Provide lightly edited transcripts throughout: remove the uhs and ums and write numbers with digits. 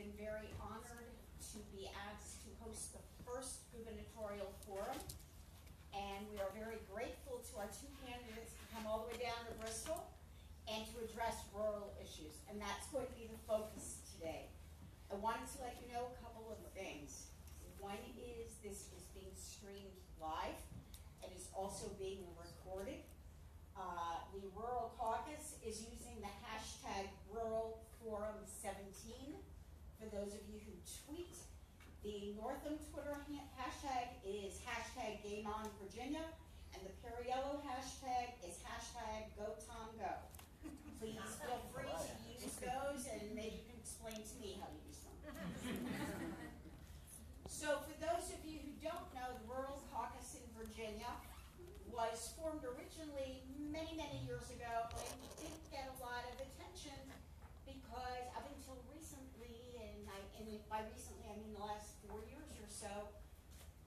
been very honored to be asked to host the first gubernatorial forum, and we are very grateful to our two candidates to come all the way down to Bristol and to address rural issues, and that's going to be the focus today. I wanted to let you know a couple of things. One is this is being streamed live and is also being recorded. The Rural Caucus is using the hashtag RuralForum17 for those of you who tweet. The Northam Twitter hashtag is hashtag GameOnVirginia, and the Perriello hashtag is hashtag GoTomGo. Please feel free to use those, and maybe you can explain to me how to use them. So for those of you who don't know, the Rural Caucus in Virginia was formed originally many, many years ago, and didn't get a lot of attention because up until recently, and by recently I mean the last 4 years or so,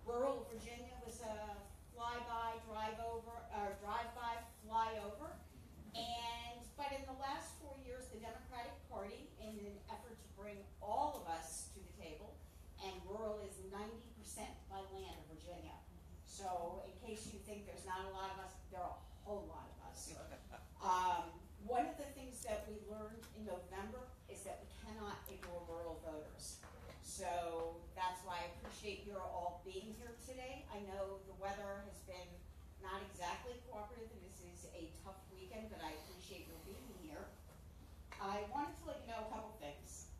rural Virginia was a drive-by, flyover, but in the last 4 years, the Democratic Party, in an effort to bring all of us to the table, and rural is 90% by land of Virginia. So in case you think there's not a lot of us, there are a whole lot of us. One of the things that we learned in November is that we cannot ignore rural voters. So that's why I appreciate your all being here today. I know the weather has been not exactly cooperative, and this is a tough weekend, but I appreciate your being here. I wanted to let you know a couple things.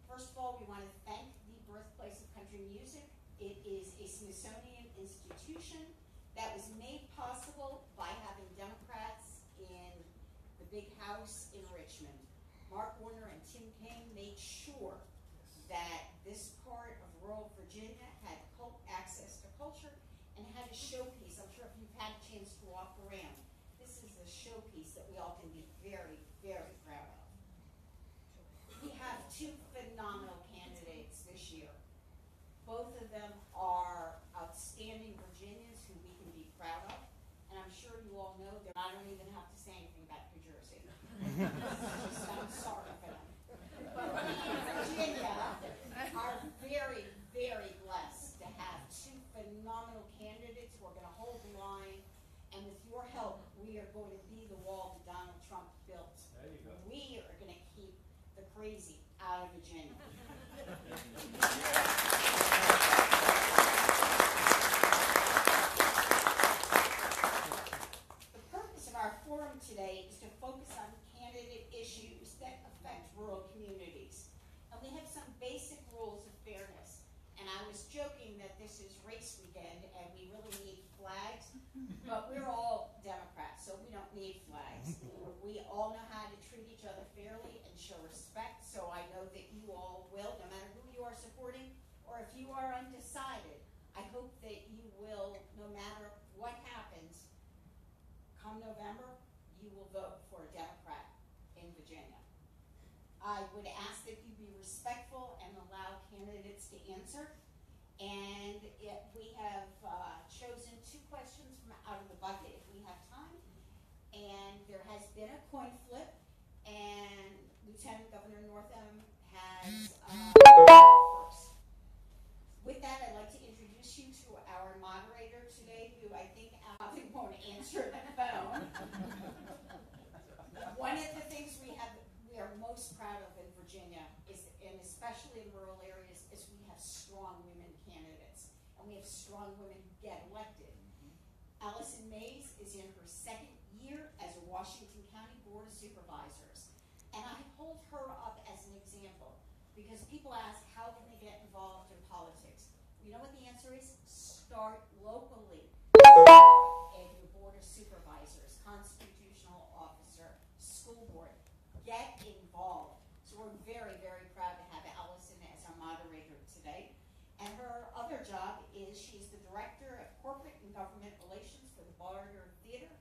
First of all, we want to thank the birthplace of country music. It is a Smithsonian institution that was made possible by having Democrats in the big house in Richmond. Mark Warner and Tim Kaine made sure that this part of rural Virginia had access to culture and had a showpiece. I'm sure if you've had a chance to walk around, this is a showpiece that we all can be very, very proud of. We have two phenomenal candidates this year. Both of them are outstanding Virginians who we can be proud of. And I'm sure you all know that I don't even have to say anything about New Jersey. I'm sorry for them. But we in Virginia are very, very blessed to have two phenomenal candidates who are going to hold the line. And with your help, we are going to be the wall that Donald Trump built. There you go. We are going to keep the crazy out of Virginia. The purpose of our forum today is to focus on candidate issues that affect rural communities. And we have some basic rules of fairness. And I was joking that this is race weekend and we really need flags, but we're all Democrats, so we don't need flags. We all know how to treat each other fairly and show respect, so I know that you all will, no matter who you are supporting, or if you are undecided, I hope that you will, no matter what happens, come November, you will vote for a Democrat in Virginia. I would ask that you be respectful and allow candidates to answer. And we have chosen 2 questions from out of the bucket if we have time. And there has been a coin flip, and Lieutenant Governor Northam has first. With that, I'd like to introduce you to our moderator today, who I think probably won't answer the phone. One of the things we are most proud of in Virginia is, and especially in rural areas, is we have strong women candidates, and we have strong women who get elected. Allison Mays is in her 2nd year as a Washington County Board of Supervisors, and I hold her up as an example because people ask, how can they get involved in politics? You know what the answer is? Start locally. In your Board of Supervisors, Constitutional Officer, School Board. Get involved. So we're very, very proud to have Allison as our moderator today. And her other job is she's the Director of Corporate and Government Relations for the Barter Theater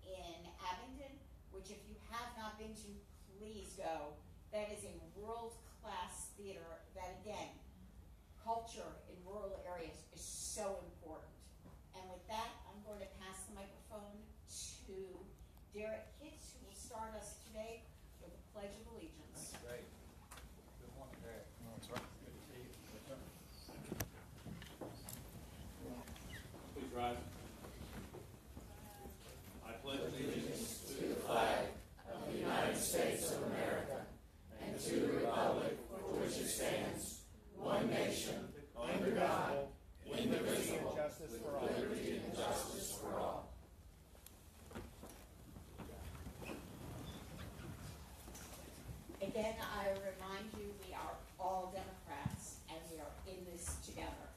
in Abingdon, which if you have not been to, please go. That is a world-class theater that, again, culture in rural areas is so important. And with that, I'm going to pass the microphone to Derek Hitz, who will start us today with the Pledge of Allegiance. Great. Good morning. That's right. Good to see you. Yes, sir. Please rise. I pledge allegiance to the flag of the United States of America and to the republic for which it stands, one nation, under God, indivisible, with liberty and justice for all. Again, I remind you, we are all Democrats, and we are in this together.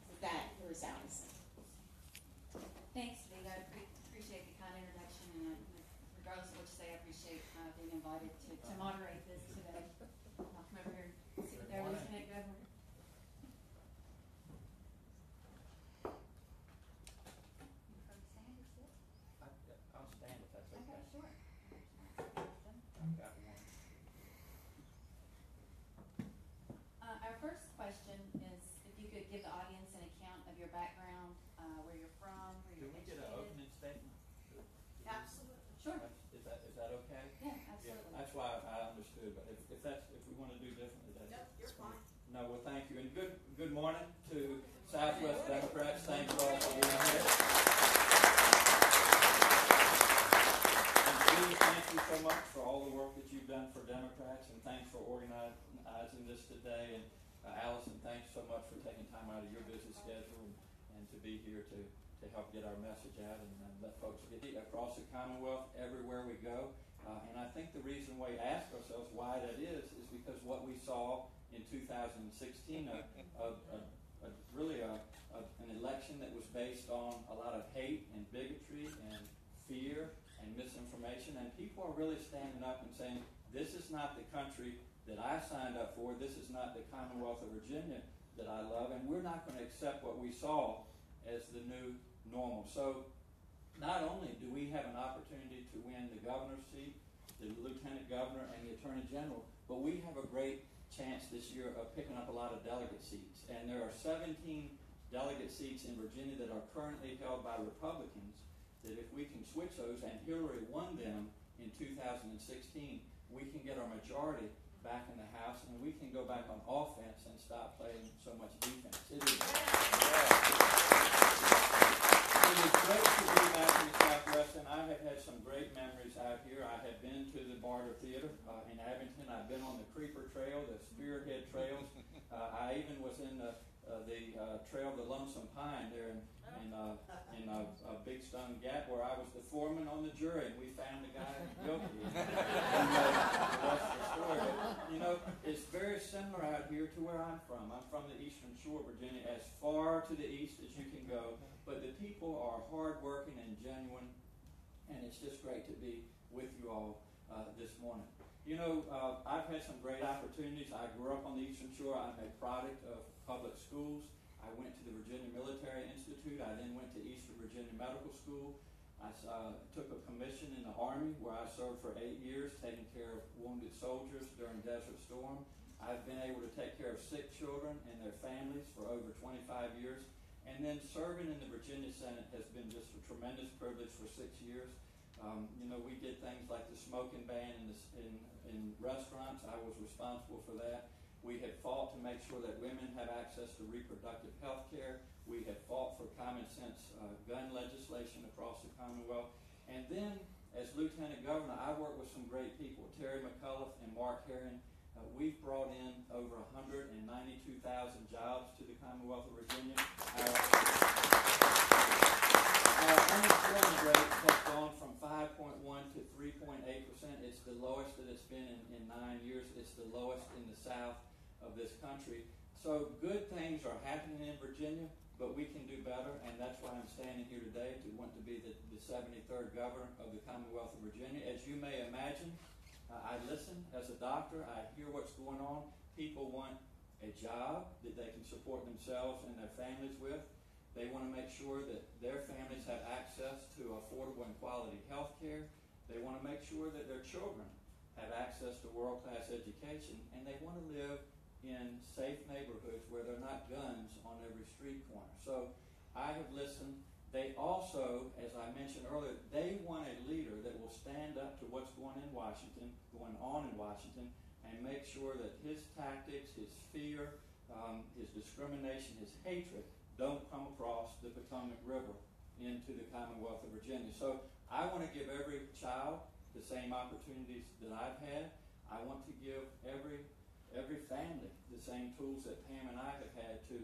With that, here's Allison. Thanks, Vic. I appreciate the kind introduction, and regardless of what you say, I appreciate being invited to moderate this today. I'll come over here and sit there, Lieutenant Governor. I'll stand if that's okay. Okay, sure. I've got one. Our first question is if you could give the audience an account of your background, where you're from, where Do you're we get an educated. opening statement? Absolutely. Sure. Is that okay? Yeah, absolutely. That's why I understood, but if we want to do differently, that's. Nope, you're fine. No, well, thank you, and good morning to Southwest Democrats. Thank you all for being here. And Julie, thank you so much for all the work that you've done for Democrats, and thanks for organizing this today. And Allison, thanks so much for taking time out of your busy schedule and to be here to help get our message out and let folks get it across the Commonwealth everywhere we go. And I think the reason we ask ourselves why that is because what we saw in 2016, really an election that was based on a lot of hate and bigotry and fear and misinformation, and people are really standing up and saying, this is not the country that I signed up for, this is not the Commonwealth of Virginia that I love, and we're not going to accept what we saw as the new normal. So not only do we have an opportunity to win the governor's seat, the lieutenant governor, and the attorney general, but we have a great chance this year of picking up a lot of delegate seats. And there are 17 delegate seats in Virginia that are currently held by Republicans, that if we can switch those, and Hillary won them in 2016, we can get our majority back in the House, and we can go back on offense and stop playing so much defense. It is great to be back in the Southwest, and I have had some great memories out here. I have been to the Barter Theater in Abington. I've been on the Creeper Trail, the Spearhead Trails. I even was in the Trail of the Lonesome Pine there in Big Stone Gap, where I was the foreman on the jury, and we found the guy guilty. And that's the story. But, it's very similar out here to where I'm from. I'm from the Eastern Shore of Virginia, as far to the east as you can go. But the people are hardworking and genuine, and it's just great to be with you all this morning. I've had some great opportunities. I grew up on the Eastern Shore. I'm a product of public schools. I went to the Virginia Military Institute. I then went to Eastern Virginia Medical School. I took a commission in the Army where I served for 8 years, taking care of wounded soldiers during Desert Storm. I've been able to take care of sick children and their families for over 25 years. And then serving in the Virginia Senate has been just a tremendous privilege for 6 years. We did things like the smoking ban in restaurants. I was responsible for that. We have fought to make sure that women have access to reproductive health care. We have fought for common sense gun legislation across the Commonwealth. And then, as Lieutenant Governor, I work with some great people, Terry McCullough and Mark Herring. We've brought in over 192,000 jobs to the Commonwealth of Virginia. Our unemployment rate has gone from 5.1 to 3.8%. It's the lowest that it's been in 9 years. It's the lowest in the South of this country. So good things are happening in Virginia, but we can do better, and that's why I'm standing here today to want to be the 73rd governor of the Commonwealth of Virginia. As you may imagine, I listen as a doctor. I hear what's going on. People want a job that they can support themselves and their families with. They want to make sure that their families have access to affordable and quality health care. They want to make sure that their children have access to world-class education, and they want to live in safe neighborhoods where there are not guns on every street corner. So I have listened. They also, as I mentioned earlier, they want a leader that will stand up to what's going on in Washington, and make sure that his tactics, his fear, his discrimination, his hatred don't come across the Potomac River into the Commonwealth of Virginia. So I want to give every child the same opportunities that I've had. I want to give every family the same tools that Pam and I have had to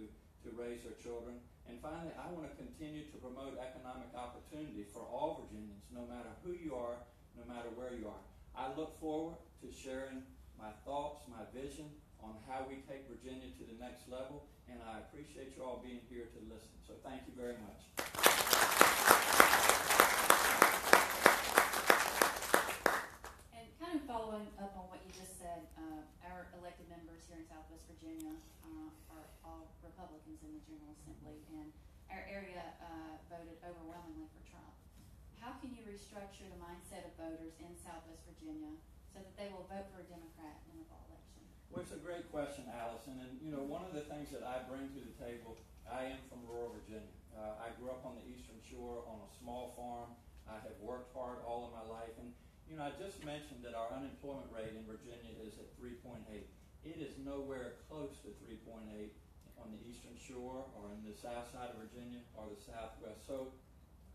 raise their children. And finally, I want to continue to promote economic opportunity for all Virginians, no matter who you are, no matter where you are. I look forward to sharing my thoughts, my vision on how we take Virginia to the next level, and I appreciate you all being here to listen. So thank you very much. And kind of following up on what you just said, our elected members here in Southwest Virginia are all Republicans in the General Assembly, and our area voted overwhelmingly for Trump. How can you restructure the mindset of voters in Southwest Virginia so that they will vote for a Democrat in the fall election? Well, it's a great question, Allison. And, one of the things that I bring to the table, I am from rural Virginia. I grew up on the Eastern Shore on a small farm. I have worked hard all of my life. And, I just mentioned that our unemployment rate in Virginia is at 3.8. It is nowhere close to 3.8 on the Eastern Shore or in the south side of Virginia or the Southwest. So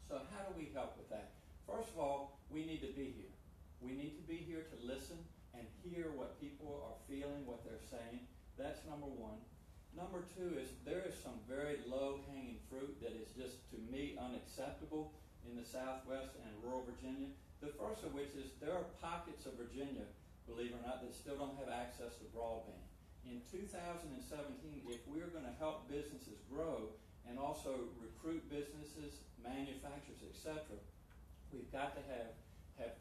how do we help with that? First of all, we need to be here. We need to be here to listen and hear what people are feeling, what they're saying. That's number one. Number two is there is some very low-hanging fruit that is just, to me, unacceptable in the Southwest and rural Virginia. The first of which is there are pockets of Virginia, believe it or not, that still don't have access to broadband. In 2017, if we're going to help businesses grow and also recruit businesses, manufacturers, etc., we've got to have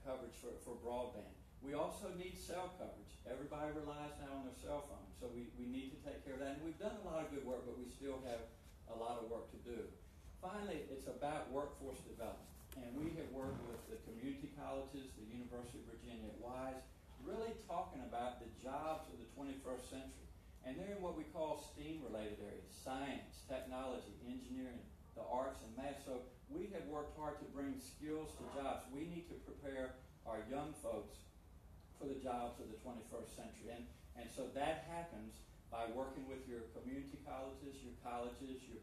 coverage for broadband. We also need cell coverage. Everybody relies now on their cell phone, so we need to take care of that. And we've done a lot of good work, but we still have a lot of work to do. Finally, it's about workforce development. And we have worked with the community colleges, the University of Virginia at Wise, really talking about the jobs of the 21st century. And they're in what we call STEAM-related areas: science, technology, engineering, the arts, and math. So we have worked hard to bring skills to jobs. We need to prepare our young folks for the jobs of the 21st century. And so that happens by working with your community colleges, your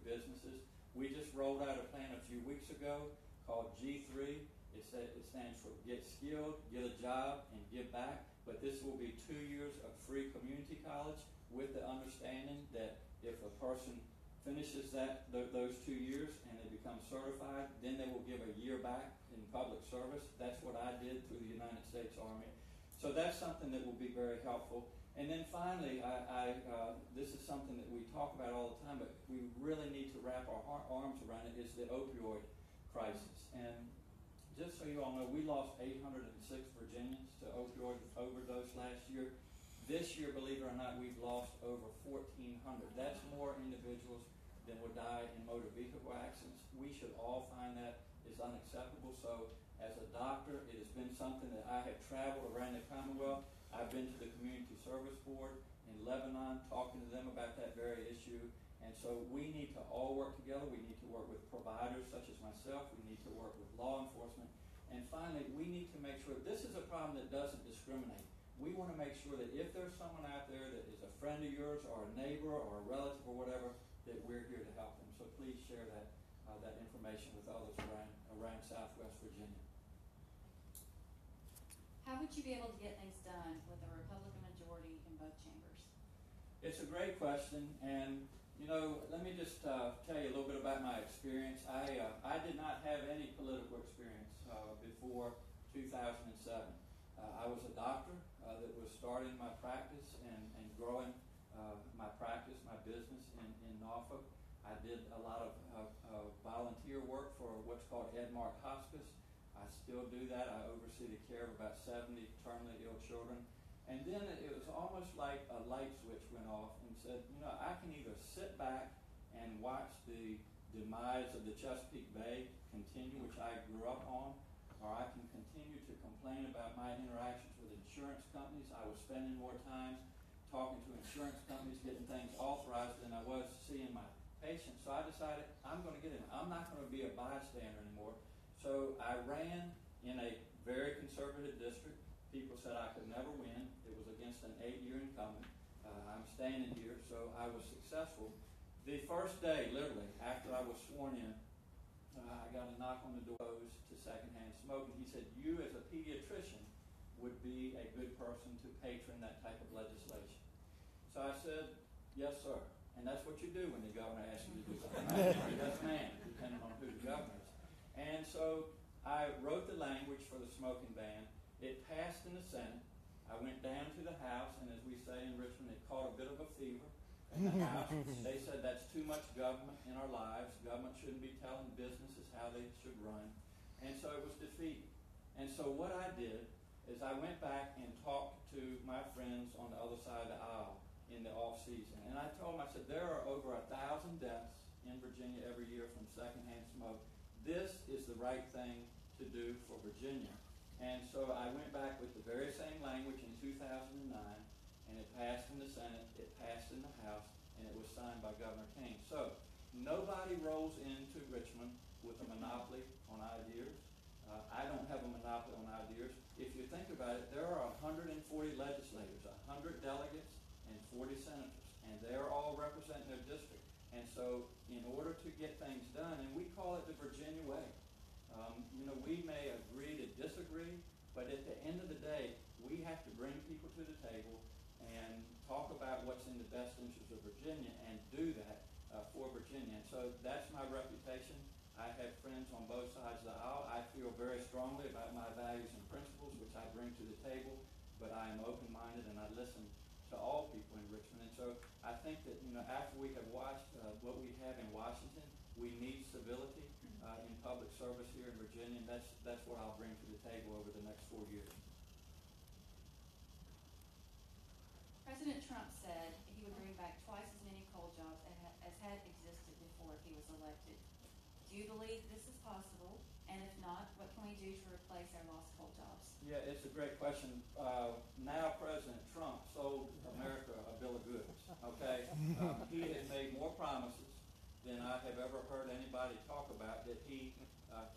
businesses. We just rolled out a plan a few weeks ago called G3. It stands for Get Skilled, Get a Job, and Give Back. But this will be 2 years of free community college with the understanding that if a person finishes those 2 years and they become certified, then they will give a year back in public service. That's what I did through the United States Army. So that's something that will be very helpful. And then finally, this is something that we talk about all the time, but we really need to wrap our arms around it, is the opioid crisis. And just so you all know, we lost 806 Virginians to opioid overdose last year. This year, believe it or not, we've lost over 1,400. That's more individuals than would die in motor vehicle accidents. We should all find that is unacceptable. So as a doctor, it has been something that I have traveled around the Commonwealth. I've been to the Community Service Board in Lebanon, talking to them about that very issue. And so we need to all work together. We need to work with providers such as myself. We need to work with law enforcement. And finally, we need to make sure this is a problem that doesn't discriminate. We want to make sure that if there's someone out there that is a friend of yours or a neighbor or a relative or whatever, that we're here to help them. So please share that information with others around Southwest Virginia. How would you be able to get things done with a Republican majority in both chambers? It's a great question, and let me just tell you a little bit about my experience. I did not have any political experience before 2007. I was a doctor that was starting my practice and growing my practice, my business in Norfolk. I did a lot of volunteer work for what's called Edmark Hospice. I still do that. I oversee the care of about 70 terminally ill children. And then it was almost like a light switch went off and said, I can either sit back and watch the demise of the Chesapeake Bay continue, which I grew up on, or I can continue to complain about my interactions with insurance companies. I was spending more time talking to insurance companies, getting things authorized than I was seeing my patients. So I decided I'm going to get in. I'm not going to be a bystander anymore. So I ran in a very conservative district. People said I could never win. It was against an 8 standing here, so I was successful. The first day, literally, after I was sworn in, I got a knock on the door to secondhand smoking. He said, "You as a pediatrician would be a good person to patron that type of legislation." So I said, "Yes, sir." And that's what you do when the governor asks you to do something. Yes, ma'am, depending on who the governor is. And so I wrote the language for the smoking ban. It passed in the Senate. I went down to the House, and as we say in Richmond, it caught a bit of a fever in the House. They said that's too much government in our lives. Government shouldn't be telling businesses how they should run. And so it was defeated. And so what I did is I went back and talked to my friends on the other side of the aisle in the off season. And I told them, I said, there are over 1,000 deaths in Virginia every year from secondhand smoke. This is the right thing to do for Virginia. And so I went back with the very same language in 2009, and it passed in the Senate, it passed in the House, and it was signed by Governor King. So nobody rolls into Richmond with a monopoly on ideas. I don't have a monopoly on ideas. If you think about it, there are 140 legislators, 100 delegates, and 40 senators, and they're all representing their district. And so in order to get things done, and we call it the Virginia way, we may agree to disagree, but at the end of the day, we have to bring people to the table and talk about what's in the best interest of Virginia and do that for Virginia. And so that's my reputation. I have friends on both sides of the aisle. I feel very strongly about my values and principles, which I bring to the table, but I am open-minded and I listen to all people in Richmond. And so I think that, after we have watched what we have in Washington, we need civility in public service here in Virginia, and that's what I'll bring to the table over the next 4 years. President Trump said he would bring back twice as many coal jobs as had existed before he was elected. Do you believe this is possible? And if not, what can we do to replace our lost coal jobs? Yeah, it's a great question. Now President Trump sold America a bill of goods, okay? He has made more promises than I have ever heard anybody talk about that he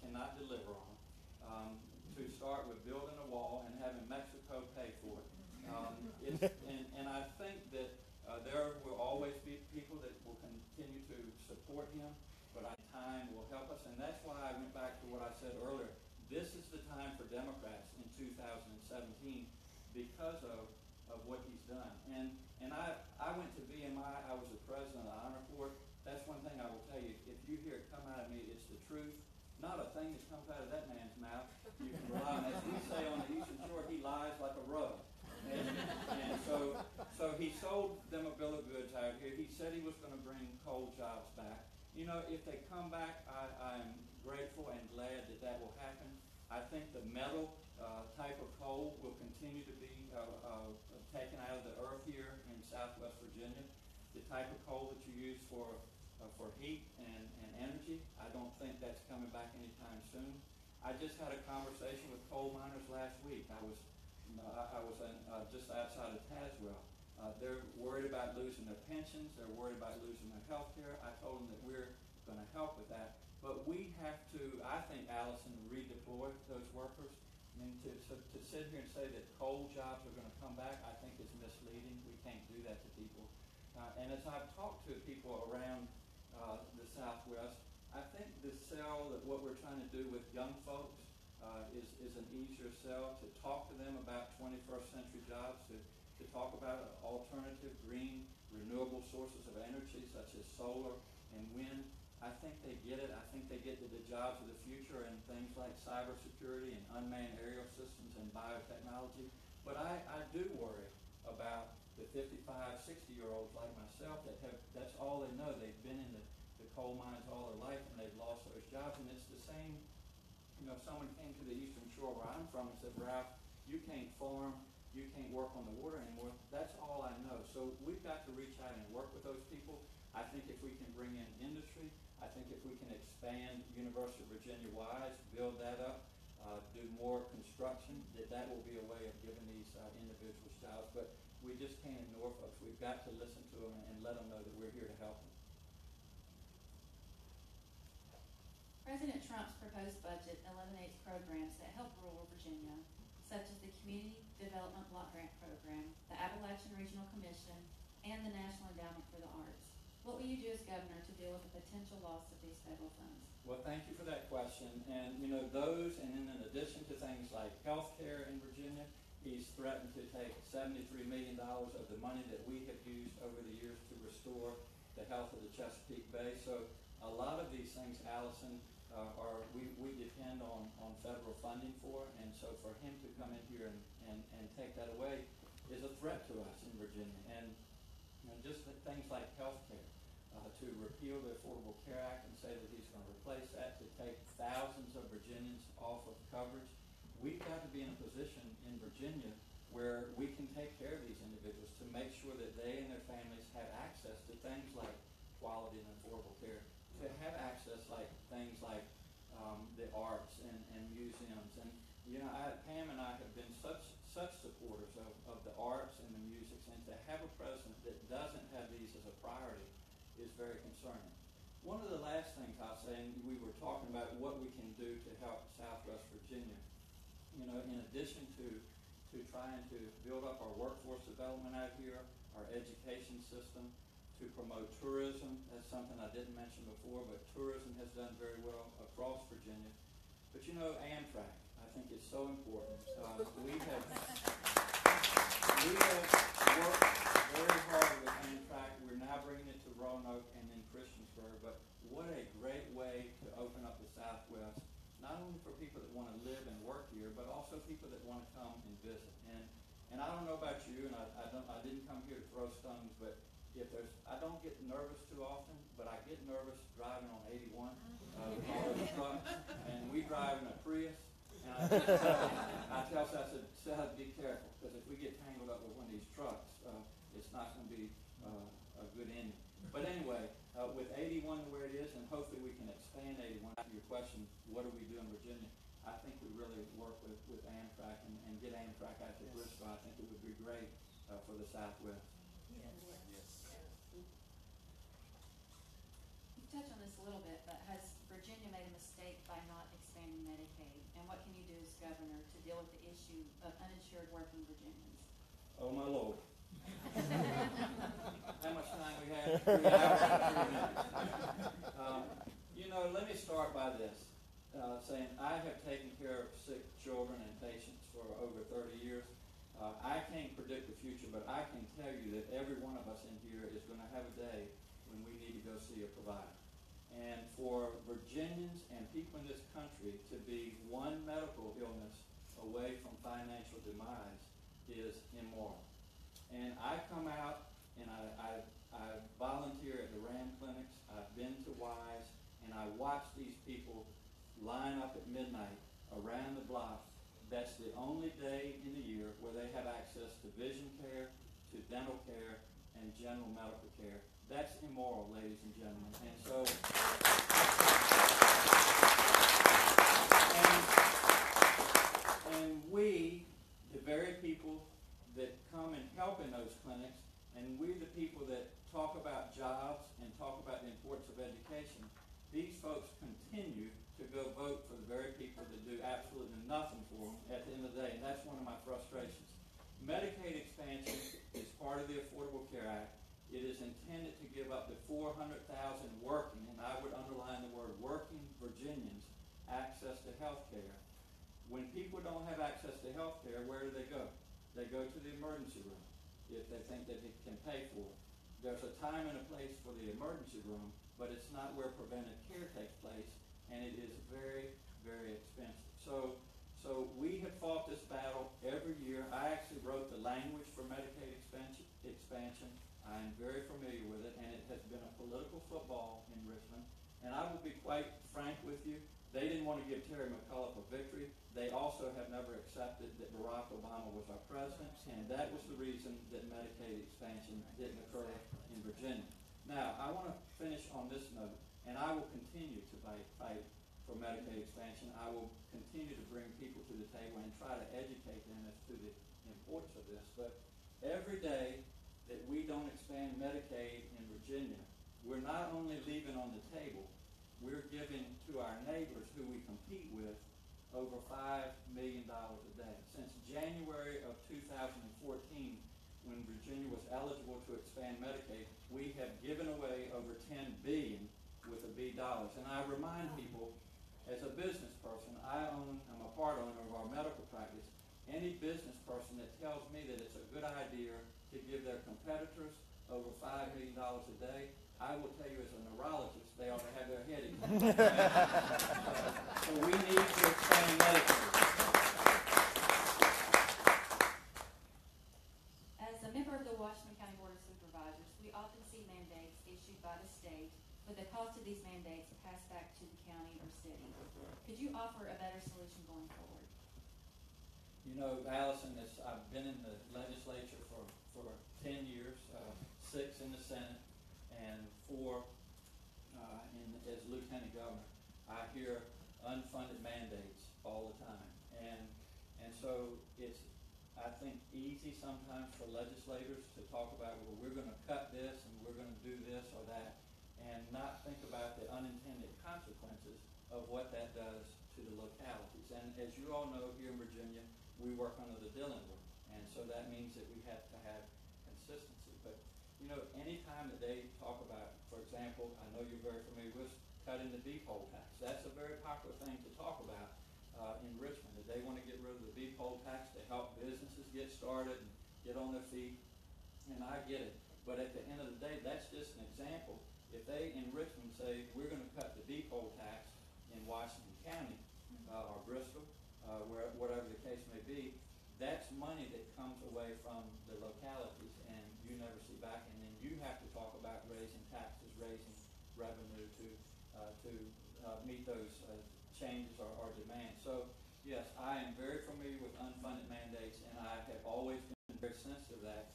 cannot deliver on. To start with building a wall and having Mexico pay for it. And I think that there will always be people that will continue to support him, but time will help us. And that's why I went back to what I said earlier. This is the time for Democrats in 2017 because of what he's done. And I went to VMI. I was the president of the honor board. That's one thing I will tell you. If you hear it come out of me, it's the truth. Not a thing that comes out of that man's mouth. You can rely on. As we say on the Eastern Shore, he lies like a rug. And so he sold them a bill of goods out here. He said he was going to bring coal jobs back. If they come back, I am grateful and glad that will happen. I think the metal type of coal will continue to be taken out of the earth here in Southwest Virginia. The type of coal that you use for heat and energy, I don't think that's coming back anytime soon. I just had a conversation with coal miners last week. I was just outside of Tazewell. They're worried about losing their pensions. They're worried about losing their health care. I told them that we're going to help with that. But we have to, I think, Allison, redeploy those workers. I mean, to sit here and say that coal jobs are going to come back, I think is misleading. We can't do that to people. And as I've talked to people around the Southwest, I think the sell that what we're trying to do with young folks is an easier sell, to talk to them about 21st century jobs, to talk about alternative, green, renewable sources of energy such as solar and wind. I think they get it. I think they get the jobs of the future and things like cybersecurity and unmanned aerial systems and biotechnology. But I do worry about the 55, 60-year-olds like myself that's all they know. They've been in the coal mines all their life and they've lost those jobs. And it's the same, someone came to the Eastern Shore where I'm from and said, "Ralph, you can't farm, you can't work on the water anymore." That's all I know. So we've got to reach out and work with those people. I think if we can bring in industry, I think if we can expand University of Virginia WISE, build that up, do more construction, that will be a way of giving these individuals jobs. But we just can't ignore folks. We've got to listen to them and let them know that we're here to help them. President Trump's proposed budget eliminates programs that help rural Virginia, such as the Community Development Block Grant Program, the Appalachian Regional Commission, and the National Endowment for the Arts. What will you do as governor to deal with the potential loss of these federal funds? Well, thank you for that question. And, you know, those, and then in addition to things like health care in Virginia, he's threatened to take $73 million of the money that we have used over the years to restore the health of the Chesapeake Bay. So a lot of these things, Allison, we depend on federal funding for, and so for him to come in here and take that away is a threat to us in Virginia. And you know, just things like health care, to repeal the Affordable Care Act and say that he's going to replace that, to take thousands of Virginians off of coverage. We've got to be in a position in Virginia where we can take care of these individuals to make sure that they and their families have access to things like quality and affordable care, to have access like things like the arts and museums. And you know, Pam and I have been such supporters of the arts and the music, and to have a president that doesn't have these as a priority is very concerning. One of the last things I'll say, and we were talking about what we can do to help Southwest Virginia, you know, in addition to trying to build up our workforce development out here, our education system, to promote tourism. That's something I didn't mention before, but tourism has done very well across Virginia. But you know, Amtrak, I think it's so important. We have worked very hard with Amtrak. We're now bringing it to Roanoke and then Christiansburg. But what a great way to open up the Southwest, not only for people that want to live and work here, but also people that want to come and visit. And I don't know about you, and I didn't come here to throw stones, but I don't get nervous too often, but I get nervous driving on 81 with all those trucks, and we drive in a Prius. And I tell Seth, be careful, because if we get tangled up with one of these trucks, it's not going to be a good ending. But anyway, with 81 where it is, and hopefully we can expand 81. To your question, what do we do in Virginia? I think we really work with Amtrak and get Amtrak out to Bristol. I think it would be great for the Southwest. You touched on this a little bit, but has Virginia made a mistake by not expanding Medicaid? And what can you do as governor to deal with the issue of uninsured working Virginians? Oh, my Lord. How much time we have? 3 hours and 3 minutes. You know, let me start by this, saying I have taken care of sick children and patients for over 30 years. I can't predict the future, but I can tell you that every one of us in here is going to have a day when we need to go see a provider. And for Virginians and people in this country to be one medical illness away from financial demise is immoral. And I come out and I volunteer at the RAM clinics. I've been to WISE, and I watch these people line up at midnight around the block. That's the only day in the year where they have access to vision care, to dental care, and general medical care. That's immoral, ladies and gentlemen. And so, and we, the very people that come and help in those clinics, and we, the people that talk about jobs and talk about the importance of education, these folks continue to go vote for the very people that do absolutely nothing for them at the end of the day, and that's one of my frustrations. Medicaid expansion is part of the Affordable Care Act. It is intended to give up to 400,000 working, and I would underline the word working, Virginians access to health care. When people don't have access to health care, where do they go? They go to the emergency room if they think that they can pay for it. There's a time and a place for the emergency room, but it's not where preventive care takes place, and it is very, very expensive. So we have fought this battle every year. I actually wrote the language for Medicaid expansion. I am very familiar with it, and it has been a political football in Richmond. And I will be quite frank with you. They didn't want to give Terry McAuliffe a victory. They also have never accepted that Barack Obama was our president, and that was the reason that Medicaid expansion didn't occur in Virginia. Now, I want to finish on this note, and I will continue to fight for Medicaid expansion. I will continue to bring people to the table and try to educate them as to the importance of this. But every day that we don't expand Medicaid in Virginia, we're not only leaving on the table, we're giving to our neighbors who we compete with over $5 million a day. Since January of 2014, when Virginia was eligible to expand Medicaid, we have given away over $10 billion with a B dollars. And I remind people, as a business person, I'm a part owner of our medical practice. Any business person that tells me that it's a good idea to give their competitors over $5 million a day, I will tell you as a neurologist, they ought to have their head in. So we need to expand Medicaid. As a member of the Washington County Board of Supervisors, we often see mandates issued by the state, but the cost of these mandates pass back to the county or city. Could you offer a better solution going forward? You know, Allison, I've been in the legislature for 10 years, 6 in the Senate, and 4 as lieutenant governor. I hear unfunded mandates all the time, and so it's, I think, easy sometimes for legislators to talk about, well, we're going to cut this and we're going to do this or that, and not think about the unintended consequences of what that does to the localities. And as you all know, here in Virginia, we work under the Dillon rule, and so that means that we have to have consistency. But you know, anytime that they talk about, for example, I know you're very familiar with cutting the beepoll tax. That's a very popular thing to talk about in Richmond, that they want to get rid of the beepoll tax to help businesses get started and get on their feet. And I get it. But at the end of the day, that's just an example. If they in Richmond say, we're going to cut the beepoll tax in Washington County or Bristol, whatever the case may be, that's money that comes away from the localities and you never see back. And then you have to talk about raising taxes, raising revenue to meet those changes or demands. So yes, I am very familiar with unfunded mandates, and I have always been very sensitive to that.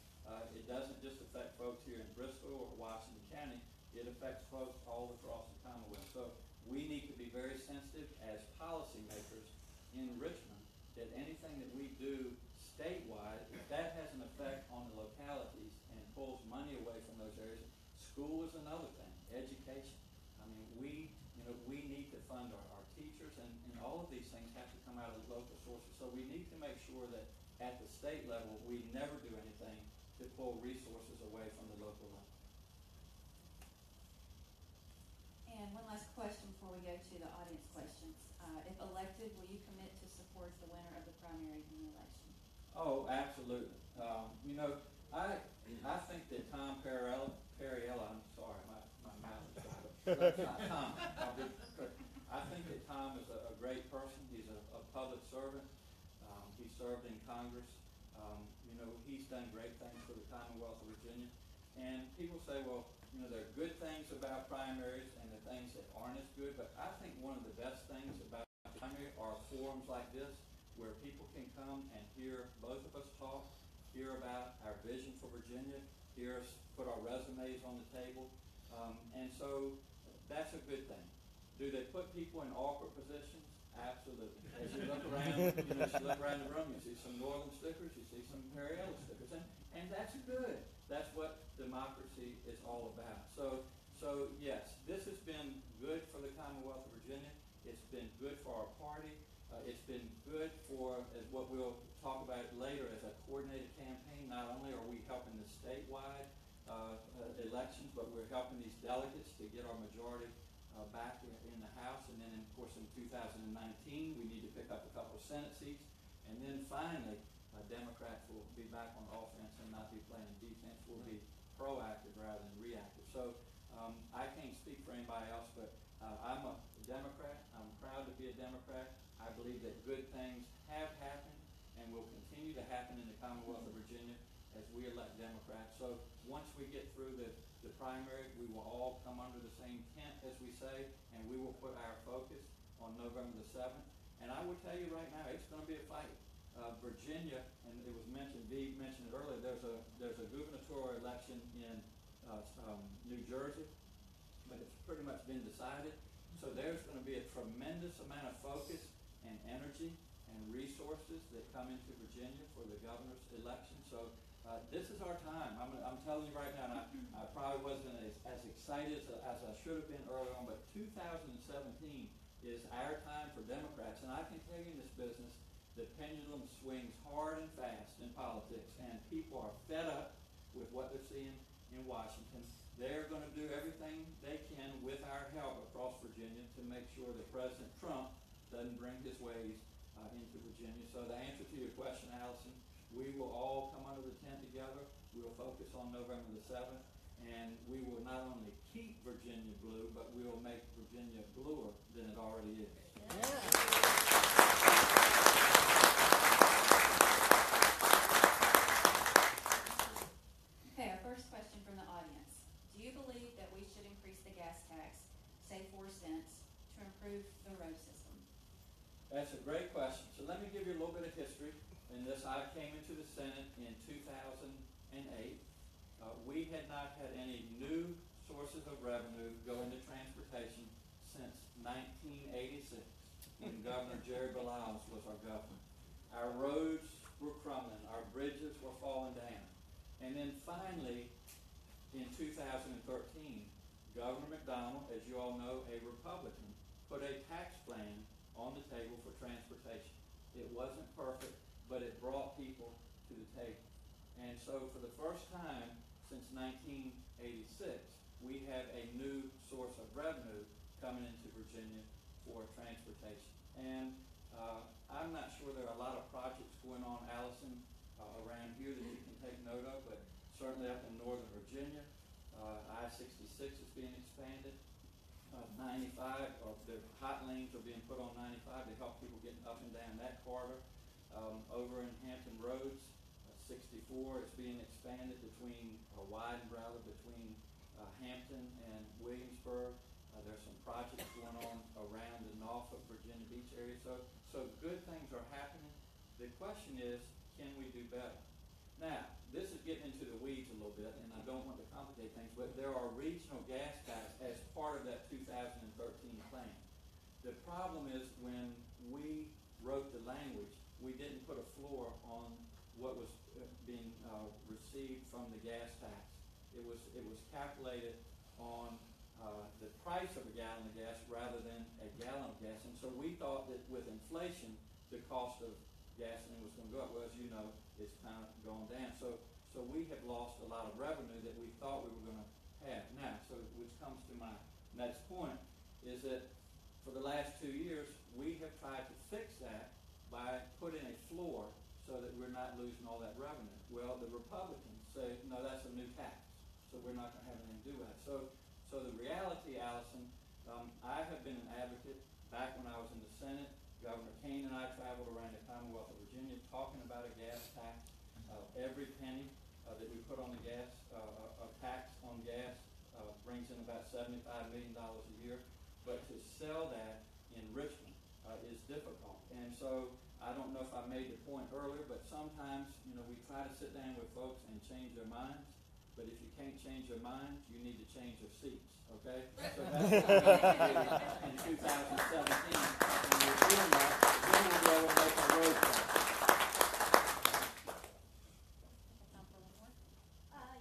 It doesn't just affect folks here in Bristol or Washington County, it affects folks all across the Commonwealth. So we need to be very sensitive as policymakers in Richmond that anything that we do statewide, if that has an effect on the localities and pulls money away from those areas. School is another thing, education. I mean, we need to fund our teachers, and all of these things have to come out of local sources. So we need to make sure that at the state level, we never do anything to pull resources away from the local level. And one last question before we go to the audience questions. If elected, will you commit to support the winner of the primary in the election? Oh, absolutely. You know, I think that Tom Perriello, I'm sorry, my mouth is dry. Tom, I think that Tom is a great person. He's a public servant. He served in Congress. You know, he's done great things for the Commonwealth of Virginia. And people say, well, you know, there are good things about primaries and the things that aren't as good, but I think one of the best things about primary are forums like this where people can come and hear both of us talk, hear about our vision for Virginia, hear us put our resumes on the table. And so that's a good thing. Do they put people in awkward positions? Absolutely. As you look around, you look around the room, you see some Northern stickers, you see some Perriello stickers, and that's good. That's what democracy is all about. So yes, this has been good for the Commonwealth of Virginia. It's been good for our party. It's been good for, as what we'll talk about later, as a coordinated campaign. Not only are we helping the statewide elections, but we're helping these delegates to get our majority back in the House. And then, of course, in 2019, we need to pick up a couple of Senate seats. And then finally, Democrats will be back on offense and not be playing defense. We'll be proactive rather than reactive. So I can't speak for anybody else, but I'm a Democrat. I'm proud to be a Democrat. I believe that good things have happened and will continue to happen in the Commonwealth of Virginia as we elect Democrats. So once we get through the primary, we will all come under the same tent, as we say, and we will put our focus on November the 7th. And I will tell you right now, it's going to be a fight. Virginia, and it was mentioned, Dee mentioned it earlier, there's a gubernatorial election in New Jersey, but it's pretty much been decided. So there's going to be a tremendous amount of focus and energy and resources that come into Virginia for the governor's election. So this is our time. I'm telling you right now, and I probably wasn't as excited as I should have been early on, but 2017 is our time for Democrats. And I can tell you in this business, the pendulum swings hard and fast in politics, and people are fed up with what they're seeing in Washington. They're going to do everything they can with our help across Virginia to make sure that President Trump doesn't bring his ways into Virginia. So the answer to your question, Allison, we will all come under the tent together. We will focus on November the 7th, and we will not only keep Virginia blue, but we will make Virginia bluer than it already is. Okay, our first question from the audience. Do you believe that we should increase the gas tax, say 4 cents, to improve the road system? That's a great question. So let me give you a little bit of history. In this, I came into the Senate in 2008. We had not had any new sources of revenue go into transportation since 1986, when Governor Jerry Balaus was our governor. Our roads were crumbling. Our bridges were falling down. And then finally, in 2013, Governor McDonnell, as you all know, a Republican, put a tax plan on the table for transportation. It wasn't perfect, but it brought people to the table. And so for the first time since 1986, we have a new source of revenue coming into Virginia for transportation. And I'm not sure there are a lot of projects going on, Allison, around here that you can take note of, but certainly up in Northern Virginia, I-66 is being expanded. 95, or the hot lanes are being put on 95 to help people get up and down that corridor. Over in Hampton Roads, 64 is being expanded between, widened rather, between Hampton and Williamsburg. There's some projects going on around the Norfolk, Virginia Beach area. So good things are happening. The question is, can we do better? Now, this is getting into the weeds a little bit, and I don't want to complicate things, but there are regional gas tax as part of that 2013 plan. The problem is when we wrote the language, we didn't put a floor on what was being received from the gas tax. It was calculated on the price of a gallon of gas rather than a gallon of gas. And so we thought that with inflation, the cost of gasoline was going to go up. Well, as you know, it's kind of gone down. So we have lost a lot of revenue that we thought we were going to have. Now, so which comes to my next point, is that for the last 2 years, we have tried to fix that by putting a floor so that we're not losing all that revenue. Well, the Republicans say, no, that's a new tax, so we're not going to have anything to do with it. So the reality, Allison, I have been an advocate back when I was in the Senate. Governor Kane and I traveled around the Commonwealth of Virginia talking about a gas tax. Every penny that we put on the gas, a tax on gas, brings in about $75 million a year. But to sell that in Richmond is difficult. And so I don't know if I made the point earlier, but sometimes, we try to sit down with folks and change their minds. But if you can't change your mind, you need to change your seats, okay? So that's what we're in 2017. And we're doing that, then we'll be able to make our road plan. Time for one more?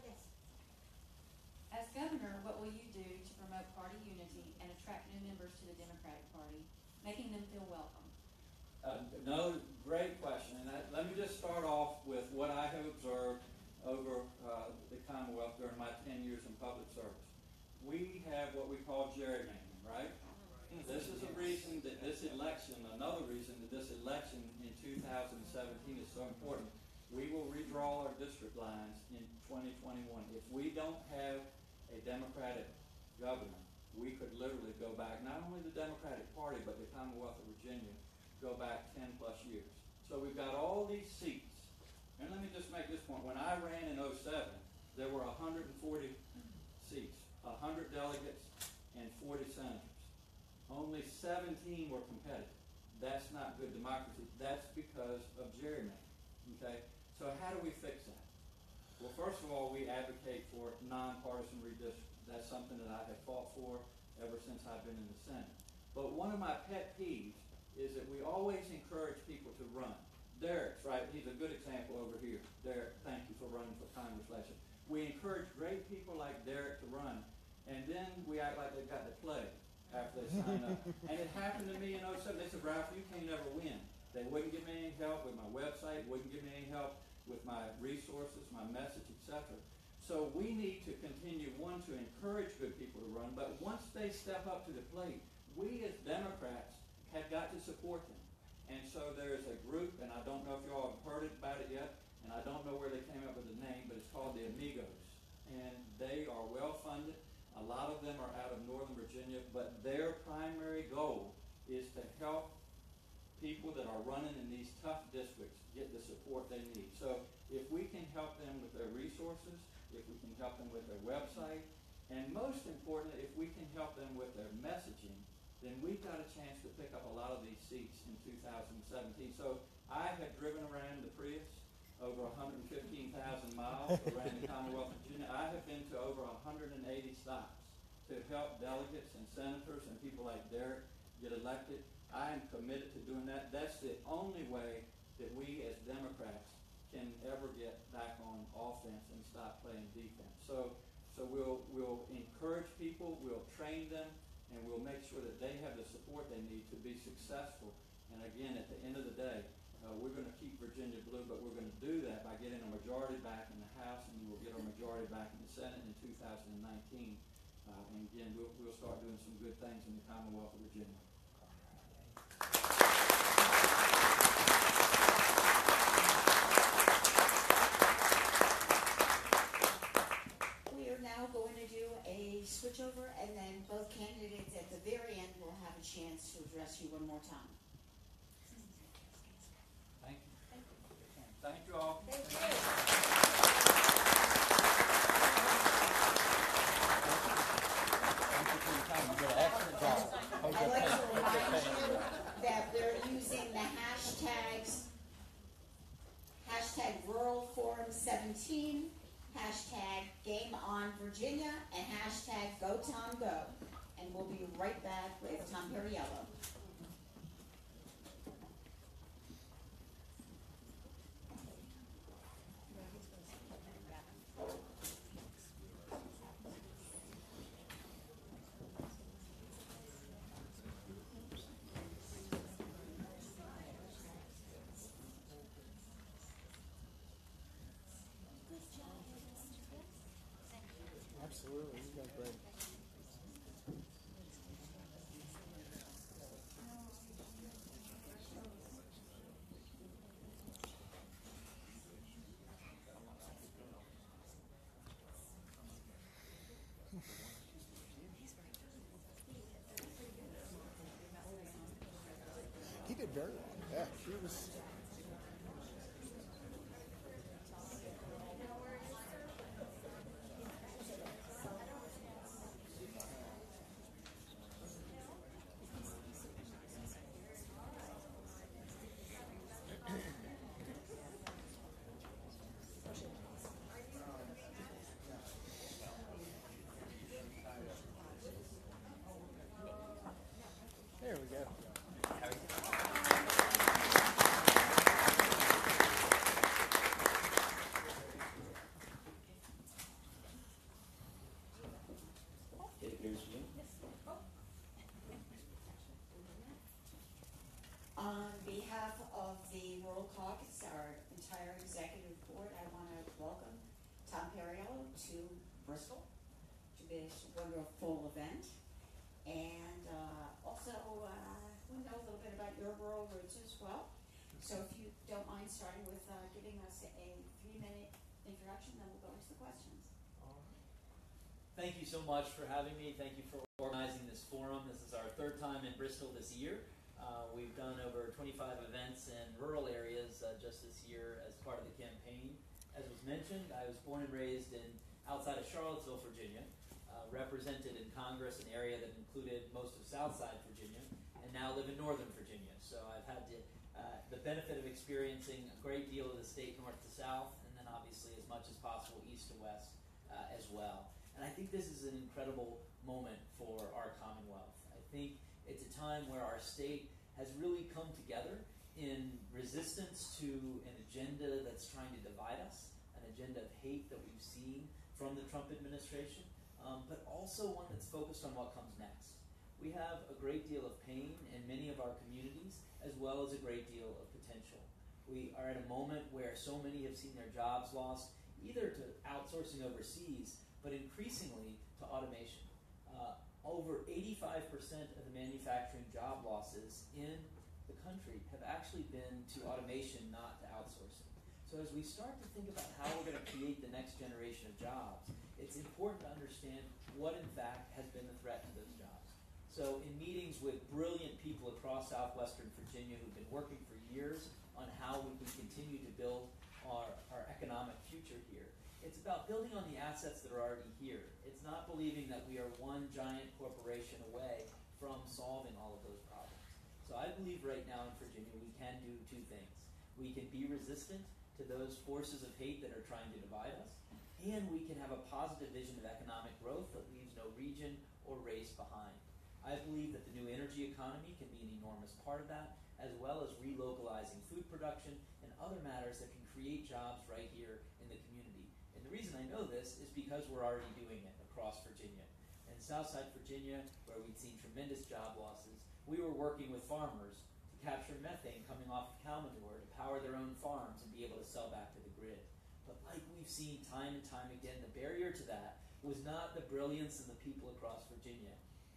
Yes. As governor, what will you do to promote party unity and attract new members to the Democratic Party, making them feel welcome? No, great question. And let me just start off with what I have observed over the Commonwealth during my 10 years in public service. We have what we call gerrymandering, right? This is a reason that this election, another reason that this election in 2017 is so important. We will redraw our district lines in 2021. If we don't have a Democratic governor, we could literally go back, not only the Democratic Party, but the Commonwealth of Virginia, go back 10 plus years. So we've got all these seats. And let me just make this point. When I ran in 2007, there were 140 seats, 100 delegates, and 40 senators. Only 17 were competitive. That's not good democracy. That's because of gerrymandering. Okay? So how do we fix that? Well, first of all, we advocate for nonpartisan redistricting. That's something that I have fought for ever since I've been in the Senate. But one of my pet peeves is that we always encourage people to run. Derek's, right? He's a good example over here. Derek, thank you for running for Congress last year. We encourage great people like Derek to run, and then we act like they've got the plague after they sign up. And it happened to me in 2007. They said, Ralph, you can't ever win. They wouldn't give me any help with my website, wouldn't give me any help with my resources, my message, etc. So we need to continue, one, to encourage good people to run, but once they step up to the plate, we as Democrats have got to support them. And so there's a group, and I don't know if you all have heard about it yet, and I don't know where they came up with the name, but it's called the Amigos. And they are well funded. A lot of them are out of Northern Virginia, but their primary goal is to help people that are running in these tough districts get the support they need. So if we can help them with their resources, if we can help them with their website, and most importantly, if we can help them with their messaging, then we've got a chance to pick up a lot of these seats in 2017. So I have driven around the Prius over 115,000 miles around the Commonwealth of Virginia. I have been to over 180 stops to help delegates and senators and people like Derek get elected. I am committed to doing that. That's the only way that we as Democrats can ever get back on offense and stop playing defense. So we'll encourage people, we'll train them, and we'll make sure that they have the support they need to be successful. And again, at the end of the day, we're going to keep Virginia blue, but we're going to do that by getting a majority back in the House, and we'll get a majority back in the Senate in 2019. And again, we'll start doing some good things in the Commonwealth of Virginia. We are now going to do a switchover, and then both candidates at the very end will have a chance to address you one more time. Thank you. Thank you all. Thank you. Thank you for your time. You did an excellent job. I'd like to remind you that we're using the hashtags #RuralForum17, #GameOnVirginia, and #GoTomGo. And we'll be right back with Tom Perriello. Absolutely, you guys great. He did very well. Yeah, he was. There we go. On behalf of the Rural Caucus, our entire executive board, I want to welcome Tom Perriello to Bristol to this wonderful event. And also, we know a little bit about your rural roots as well. So if you don't mind starting with giving us a 3-minute introduction, then we'll go into the questions. Thank you so much for having me. Thank you for organizing this forum. This is our 3rd time in Bristol this year. We've done over 25 events in rural areas just this year as part of the campaign. As was mentioned, I was born and raised outside of Charlottesville, Virginia, represented in Congress an area that included most of Southside Virginia, and now live in Northern Virginia. So I've had the benefit of experiencing a great deal of the state north to south, and then obviously as much as possible east to west as well. And I think this is an incredible moment for our Commonwealth. I think it's a time where our state has really come together in resistance to an agenda that's trying to divide us, an agenda of hate that we've seen from the Trump administration, but also one that's focused on what comes next. We have a great deal of pain in many of our communities, as well as a great deal of potential. We are at a moment where so many have seen their jobs lost, either to outsourcing outsourcing overseas, but increasingly to automation. Over 85% of the manufacturing job losses in the country have actually been to automation, not to outsourcing. So as we start to think about how we're going to create the next generation of jobs, it's important to understand what in fact has been the threat to those jobs. So in meetings with brilliant people across southwestern Virginia who've been working for years on how we can continue to build our economic future here, it's about building on the assets that are already here. It's not believing that we are one giant corporation away from solving all of those problems. So I believe right now in Virginia we can do two things. We can be resistant to those forces of hate that are trying to divide us, and we can have a positive vision of economic growth that leaves no region or race behind. I believe that the new energy economy can be an enormous part of that, as well as relocalizing food production and other matters that can create jobs right here in the community. And the reason I know this is because we're already doing it across Virginia. In Southside Virginia, where we'd seen tremendous job losses, we were working with farmers to capture methane coming off of cow manure to power their own farms and be able to sell back to the grid. But like we've seen time and time again, the barrier to that was not the brilliance of the people across Virginia.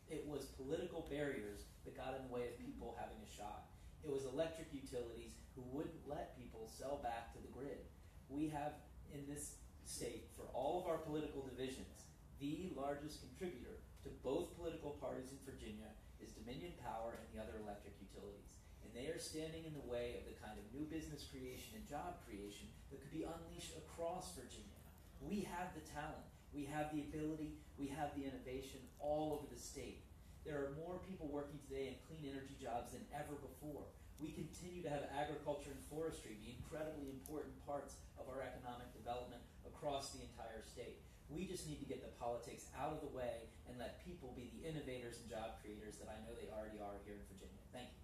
It was political barriers that got in the way of people having a shot. It was electric utilities who wouldn't let people sell back to the grid. We have in this state, for all of our political divisions, the largest contributor to both political parties in Virginia is Dominion Power and the other electric utilities. And they are standing in the way of the kind of new business creation and job creation that could be unleashed across Virginia. We have the talent, we have the ability, we have the innovation all over the state. There are more people working today in clean energy jobs than ever before. We continue to have agriculture and forestry be incredibly important parts of our economic development across the entire state. We just need to get the politics out of the way and let people be the innovators and job creators that I know they already are here in Virginia. Thank you.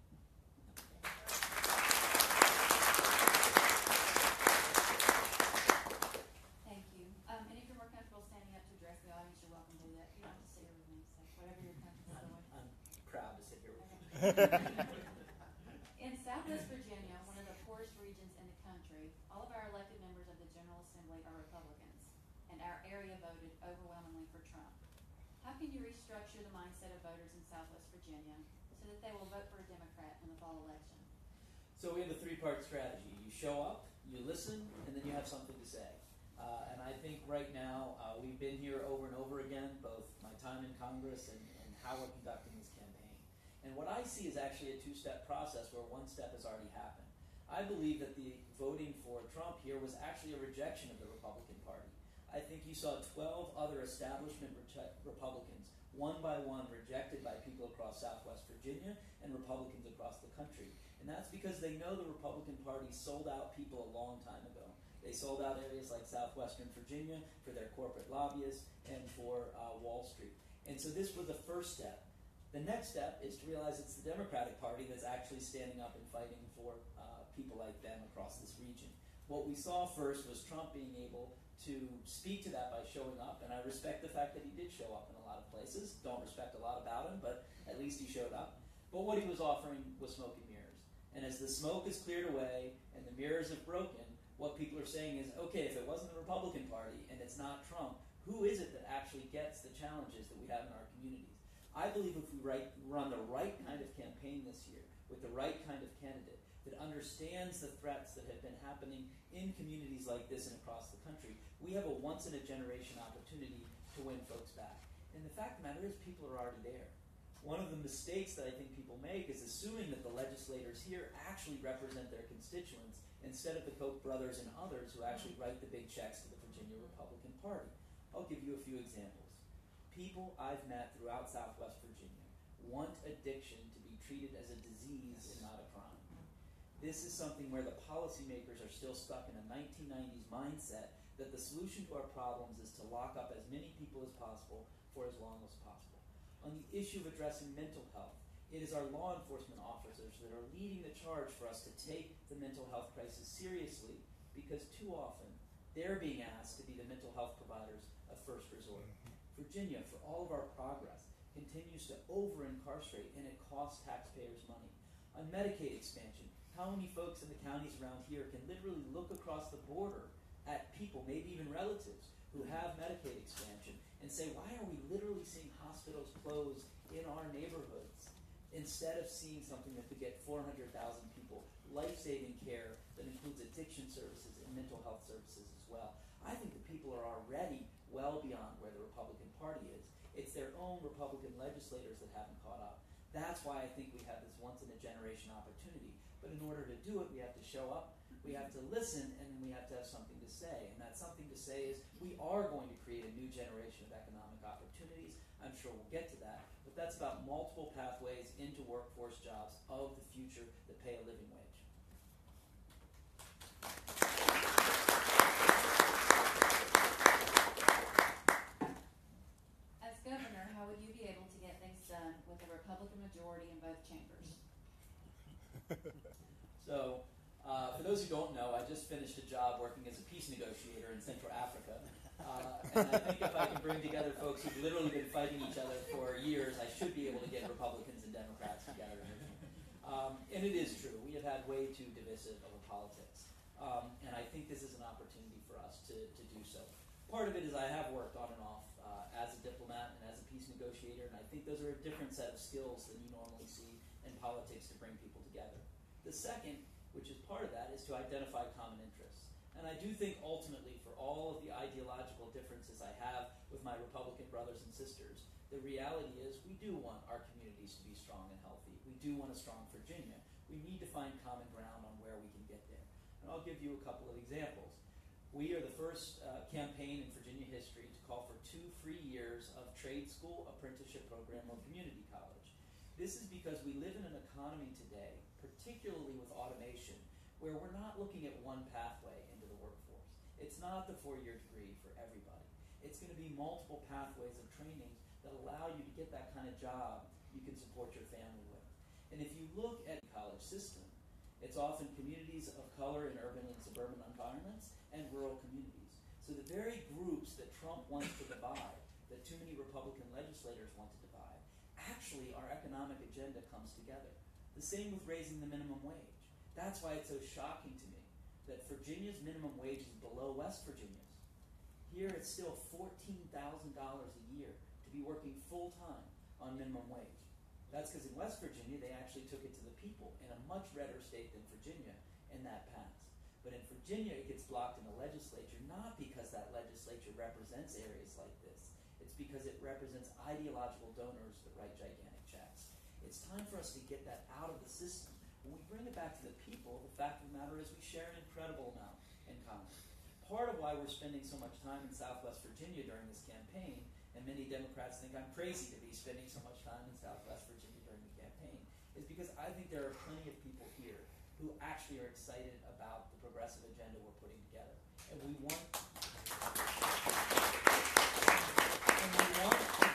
Thank you. And if you're more comfortable standing up to address the audience, you're welcome to do that. You don't have to sit here with me, so whatever you're comfortable with. I'm proud to sit here with you. In Southwest Virginia, one of the poorest regions in the country, all of our elected members of the General Assembly are Republicans, and our area voted overwhelmingly for Trump. How can you restructure the mindset of voters in Southwest Virginia so that they will vote for a Democrat in the fall election? So we have a three-part strategy. You show up, you listen, and then you have something to say. And I think right now we've been here over and over again, both my time in Congress and how we're conducting this campaign. And what I see is actually a two-step process where one step has already happened. I believe that the voting for Trump here was actually a rejection of the Republican Party. I think you saw 12 other establishment Republicans, one by one, rejected by people across Southwest Virginia and Republicans across the country. And that's because they know the Republican Party sold out people a long time ago. They sold out areas like Southwestern Virginia for their corporate lobbyists and for Wall Street. And so this was the first step. The next step is to realize it's the Democratic Party that's actually standing up and fighting for people like them across this region. What we saw first was Trump being able to speak to that by showing up, and I respect the fact that he did show up in a lot of places. Don't respect a lot about him, but at least he showed up. But what he was offering was smoke and mirrors. And as the smoke is cleared away and the mirrors have broken, what people are saying is, okay, if it wasn't the Republican Party and it's not Trump, who is it that actually gets the challenges that we have in our communities? I believe if we run the right kind of campaign this year with the right kind of candidate that understands the threats that have been happening in communities like this and across the country, we have a once-in-a-generation opportunity to win folks back. And the fact of the matter is people are already there. One of the mistakes that I think people make is assuming that the legislators here actually represent their constituents instead of the Koch brothers and others who actually write the big checks to the Virginia Republican Party. I'll give you a few examples. People I've met throughout Southwest Virginia want addiction to be treated as a disease and not a crime. This is something where the policymakers are still stuck in a 1990s mindset that the solution to our problems is to lock up as many people as possible for as long as possible. On the issue of addressing mental health, it is our law enforcement officers that are leading the charge for us to take the mental health crisis seriously, because too often they're being asked to be the mental health providers of first resort. Virginia, for all of our progress, continues to over-incarcerate, and it costs taxpayers money. On Medicaid expansion, how many folks in the counties around here can literally look across the border at people, maybe even relatives, who have Medicaid expansion and say, why are we literally seeing hospitals close in our neighborhoods instead of seeing something that could get 400,000 people life-saving care that includes addiction services and mental health services as well? I think the people are already well beyond where the Republican Party is. It's their own Republican legislators that haven't caught up. That's why I think we have this once-in-a-generation opportunity. But in order to do it, we have to show up, we have to listen, and then we have to have something to say. And that something to say is we are going to create a new generation of economic opportunities. I'm sure we'll get to that. But that's about multiple pathways into workforce jobs of the future that pay a living wage. As governor, how would you be able to get things done with a Republican majority in both chambers? So, for those who don't know, I just finished a job working as a peace negotiator in Central Africa. And I think if I can bring together folks who've literally been fighting each other for years, I should be able to get Republicans and Democrats together. And it is true. We have had way too divisive of a politics. And I think this is an opportunity for us to do so. Part of it is I have worked on and off as a diplomat and as a peace negotiator, and I think those are a different set of skills than you normally see in politics to bring people together. The second, which is part of that, is to identify common interests. And I do think ultimately, for all of the ideological differences I have with my Republican brothers and sisters, the reality is we do want our communities to be strong and healthy. We do want a strong Virginia. We need to find common ground on where we can get there. And I'll give you a couple of examples. We are the first campaign in Virginia history to call for 2 free years of trade school, apprenticeship program, or community college. This is because we live in an economy today, particularly with automation, where we're not looking at one pathway into the workforce. It's not the 4-year degree for everybody. It's going to be multiple pathways of training that allow you to get that kind of job you can support your family with. And if you look at the college system, it's often communities of color in urban and suburban environments and rural communities. So the very groups that Trump wants to divide, that too many Republican legislators want to divide, actually our economic agenda comes together. The same with raising the minimum wage. That's why it's so shocking to me that Virginia's minimum wage is below West Virginia's. Here it's still $14,000 a year to be working full-time on minimum wage. That's because in West Virginia, they actually took it to the people in a much redder state than Virginia, and that passed. But in Virginia, it gets blocked in the legislature, not because that legislature represents areas like this. It's because it represents ideological donors that write gigantic checks. It's time for us to get that out of the system. When we bring it back to the people, the fact of the matter is we share an incredible amount in common. Part of why we're spending so much time in Southwest Virginia during this campaign, and many Democrats think I'm crazy to be spending so much time in Southwest Virginia during the campaign, is because I think there are plenty of people here who actually are excited about the progressive agenda we're putting together. And we want to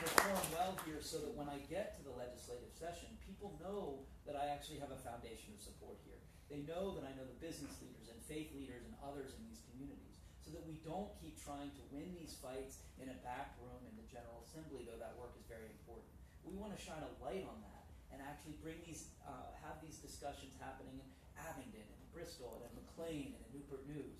perform well here so that when I get to the legislative session, people know that I actually have a foundation of support here. They know that I know the business leaders and faith leaders and others in these communities, so that we don't keep trying to win these fights in a back room in the General Assembly, though that work is very important. We want to shine a light on that and actually bring these, have these discussions happening in Abingdon and Bristol and in McLean and in Newport News.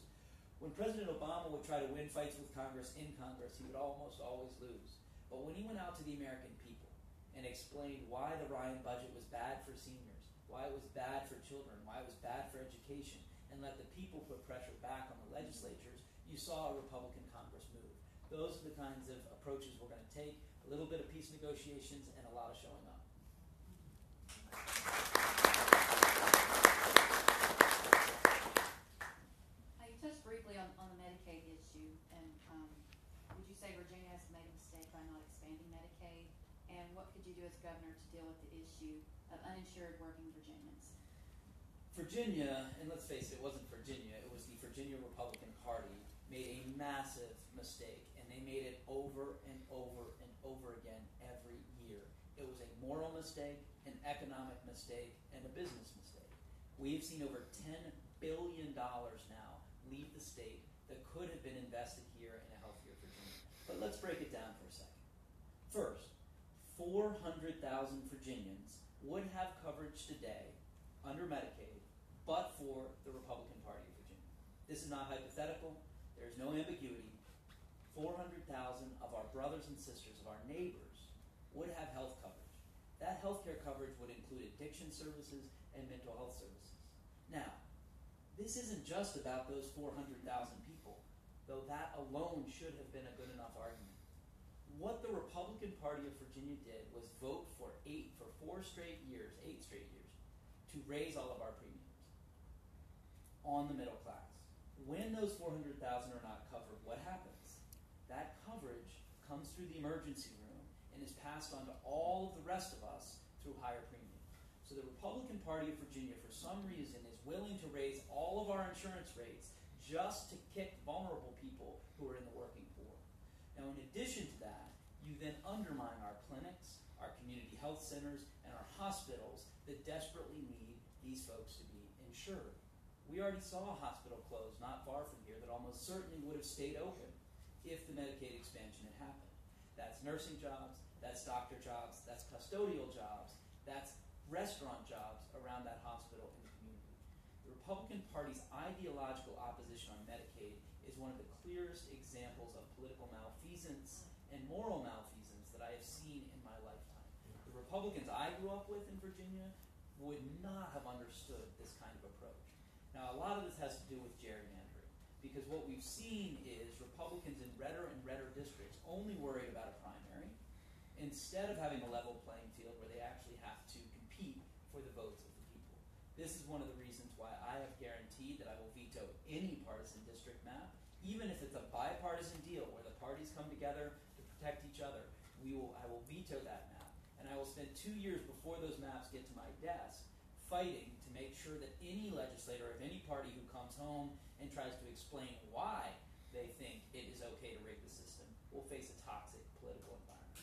When President Obama would try to win fights with Congress in Congress, he would almost always lose. But when he went out to the American people and explained why the Ryan budget was bad for seniors, why it was bad for children, why it was bad for education, and let the people put pressure back on the legislatures, you saw a Republican Congress move. Those are the kinds of approaches we're going to take, a little bit of peace negotiations and a lot of showing up. You touched briefly on the Medicaid issue, and would you say Virginia has made a mistake by not expanding Medicaid? And what could you do as governor to deal with the issue of uninsured working Virginians? Virginia, and let's face it wasn't Virginia, it was the Virginia Republican Party, made a massive mistake, and they made it over and over and over again every year. It was a moral mistake, an economic mistake, and a business mistake. We've seen over $10 billion now leave the state that could have been invested here in a healthier Virginia. But let's break it down for a second. First, 400,000 Virginians would have coverage today under Medicaid, but for the Republican Party of Virginia. This is not hypothetical. There's no ambiguity. 400,000 brothers and sisters, of our neighbors, would have health coverage. That health care coverage would include addiction services and mental health services. Now, this isn't just about those 400,000 people, though that alone should have been a good enough argument. What the Republican Party of Virginia did was vote for 8 straight years, to raise all of our premiums on the middle class. When those 400,000 are not covered, what happens? That coverage comes through the emergency room and is passed on to all of the rest of us through higher premiums. So the Republican Party of Virginia, for some reason, is willing to raise all of our insurance rates just to kick vulnerable people who are in the working poor. Now, in addition to that, you then undermine our clinics, our community health centers, and our hospitals that desperately need these folks to be insured. We already saw a hospital close not far from here that almost certainly would have stayed open if the Medicaid expansion had happened. That's nursing jobs, that's doctor jobs, that's custodial jobs, that's restaurant jobs around that hospital in the community. The Republican Party's ideological opposition on Medicaid is one of the clearest examples of political malfeasance and moral malfeasance that I have seen in my lifetime. The Republicans I grew up with in Virginia would not have understood this kind of approach. Now, a lot of this has to do with gerrymandering, because what we've seen is Republicans in redder and redder districts only worried about a primary, instead of having a level playing field where they actually have to compete for the votes of the people. This is one of the reasons why I have guaranteed that I will veto any partisan district map, even if it's a bipartisan deal where the parties come together to protect each other. I will veto that map, and I will spend 2 years before those maps get to my desk fighting to make sure that any legislator of any party who comes home and tries to explain why they think it is okay to rig the system will face a toxic political environment.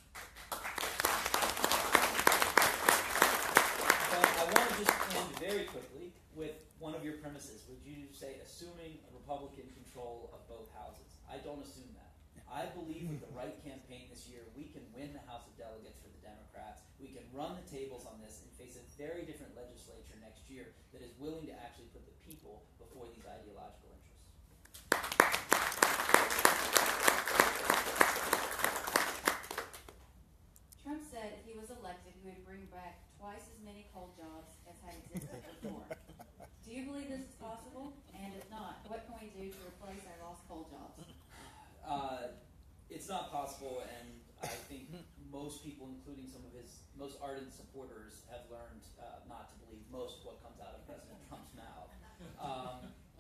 But I want to just end very quickly with one of your premises. Would you say, assuming Republican control of both houses? I don't assume that. I believe with the right campaign this year, we can win the House of Delegates for the Democrats. We can run the tables on this and face a very different legislature next year that is willing to actually put the people before these ideological interests. Trump said if he was elected, he would bring back twice as many coal jobs as had existed before. Do you believe this is possible? And if not, what can we do to replace our lost coal jobs? It's not possible, and I think most people, including some of his most ardent supporters, have learned not to believe most of what comes out of President Trump's mouth.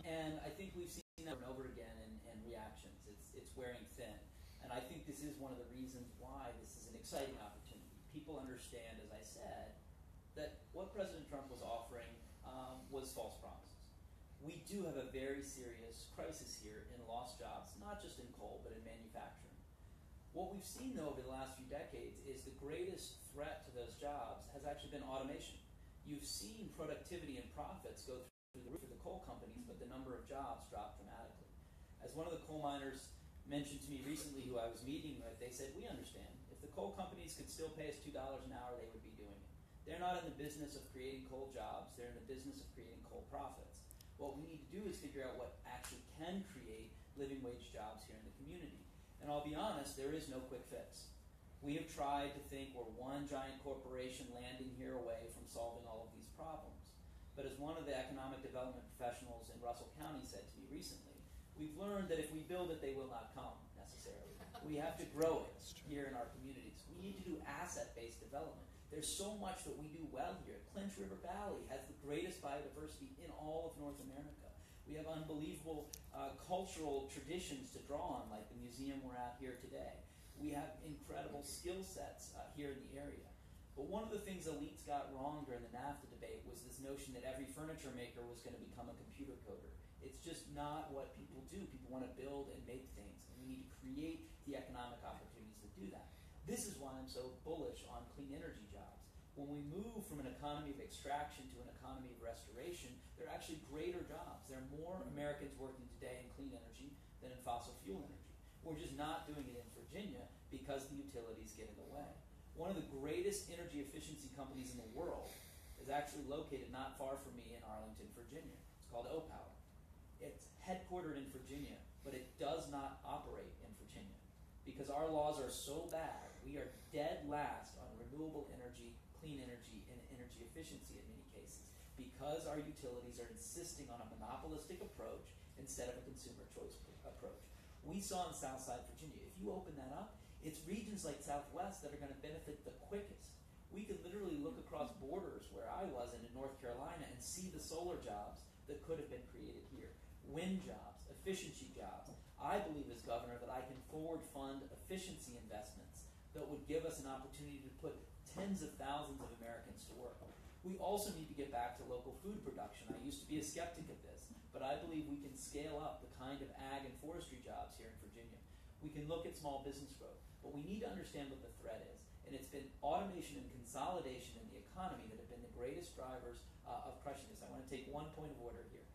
And I think we've seen that over and over again in reactions. It's wearing thin. And I think this is one of the reasons why this is an exciting opportunity. People understand, as I said, that what President Trump was offering was false promises. We do have a very serious crisis here in lost jobs, not just in coal, but in manufacturing. What we've seen, though, over the last few decades is the greatest threat to those jobs has actually been automation. You've seen productivity and profits go through the roof for the coal companies, but the number of jobs drop dramatically. As one of the coal miners mentioned to me recently, who I was meeting with, they said, we understand. If the coal companies could still pay us $2 an hour, they would be doing it. They're not in the business of creating coal jobs. They're in the business of creating coal profits. What we need to do is figure out what actually can create living wage jobs here in the community. And I'll be honest, there is no quick fix. We have tried to think we're one giant corporation landing here away from solving all of these problems. But as one of the economic development professionals in Russell County said to me recently, we've learned that if we build it, they will not come necessarily. We have to grow it here in our communities. We need to do asset-based development. There's so much that we do well here. Clinch River Valley has the greatest biodiversity in all of North America. We have unbelievable cultural traditions to draw on, like the museum we're at here today. We have incredible skill sets here in the area. But one of the things elites got wrong during the NAFTA debate was this notion that every furniture maker was going to become a computer coder. It's just not what people do. People want to build and make things, and we need to create the economic opportunities to do that. This is why I'm so bullish on clean energy jobs. When we move from an economy of extraction to an economy of restoration, there are actually greater jobs. There are more Americans working today in clean energy than in fossil fuel energy. We're just not doing it in Virginia because the utilities get in the way. One of the greatest energy efficiency companies in the world is actually located not far from me in Arlington, Virginia. It's called O-Power. It's headquartered in Virginia, but it does not operate in Virginia because because our laws are so bad. We are dead last on renewable energy, clean energy, and energy efficiency in many cases, because our utilities are insisting on a monopolistic approach instead of a consumer choice approach. We saw in Southside Virginia, if you open that up, it's regions like Southwest that are going to benefit the quickest. We could literally look across borders where I was in North Carolina and see the solar jobs that could have been created here. Wind jobs, efficiency jobs. I believe as governor that I can forward fund efficiency investments that would give us an opportunity to put tens of thousands of Americans to work. We also need to get back to local food production. I used to be a skeptic of this, but I believe we can scale up the kind of ag and forestry jobs here in Virginia. We can look at small business growth, but we need to understand what the threat is. And it's been automation and consolidation in the economy that have been the greatest drivers of crushing this. I want to take one point of order here.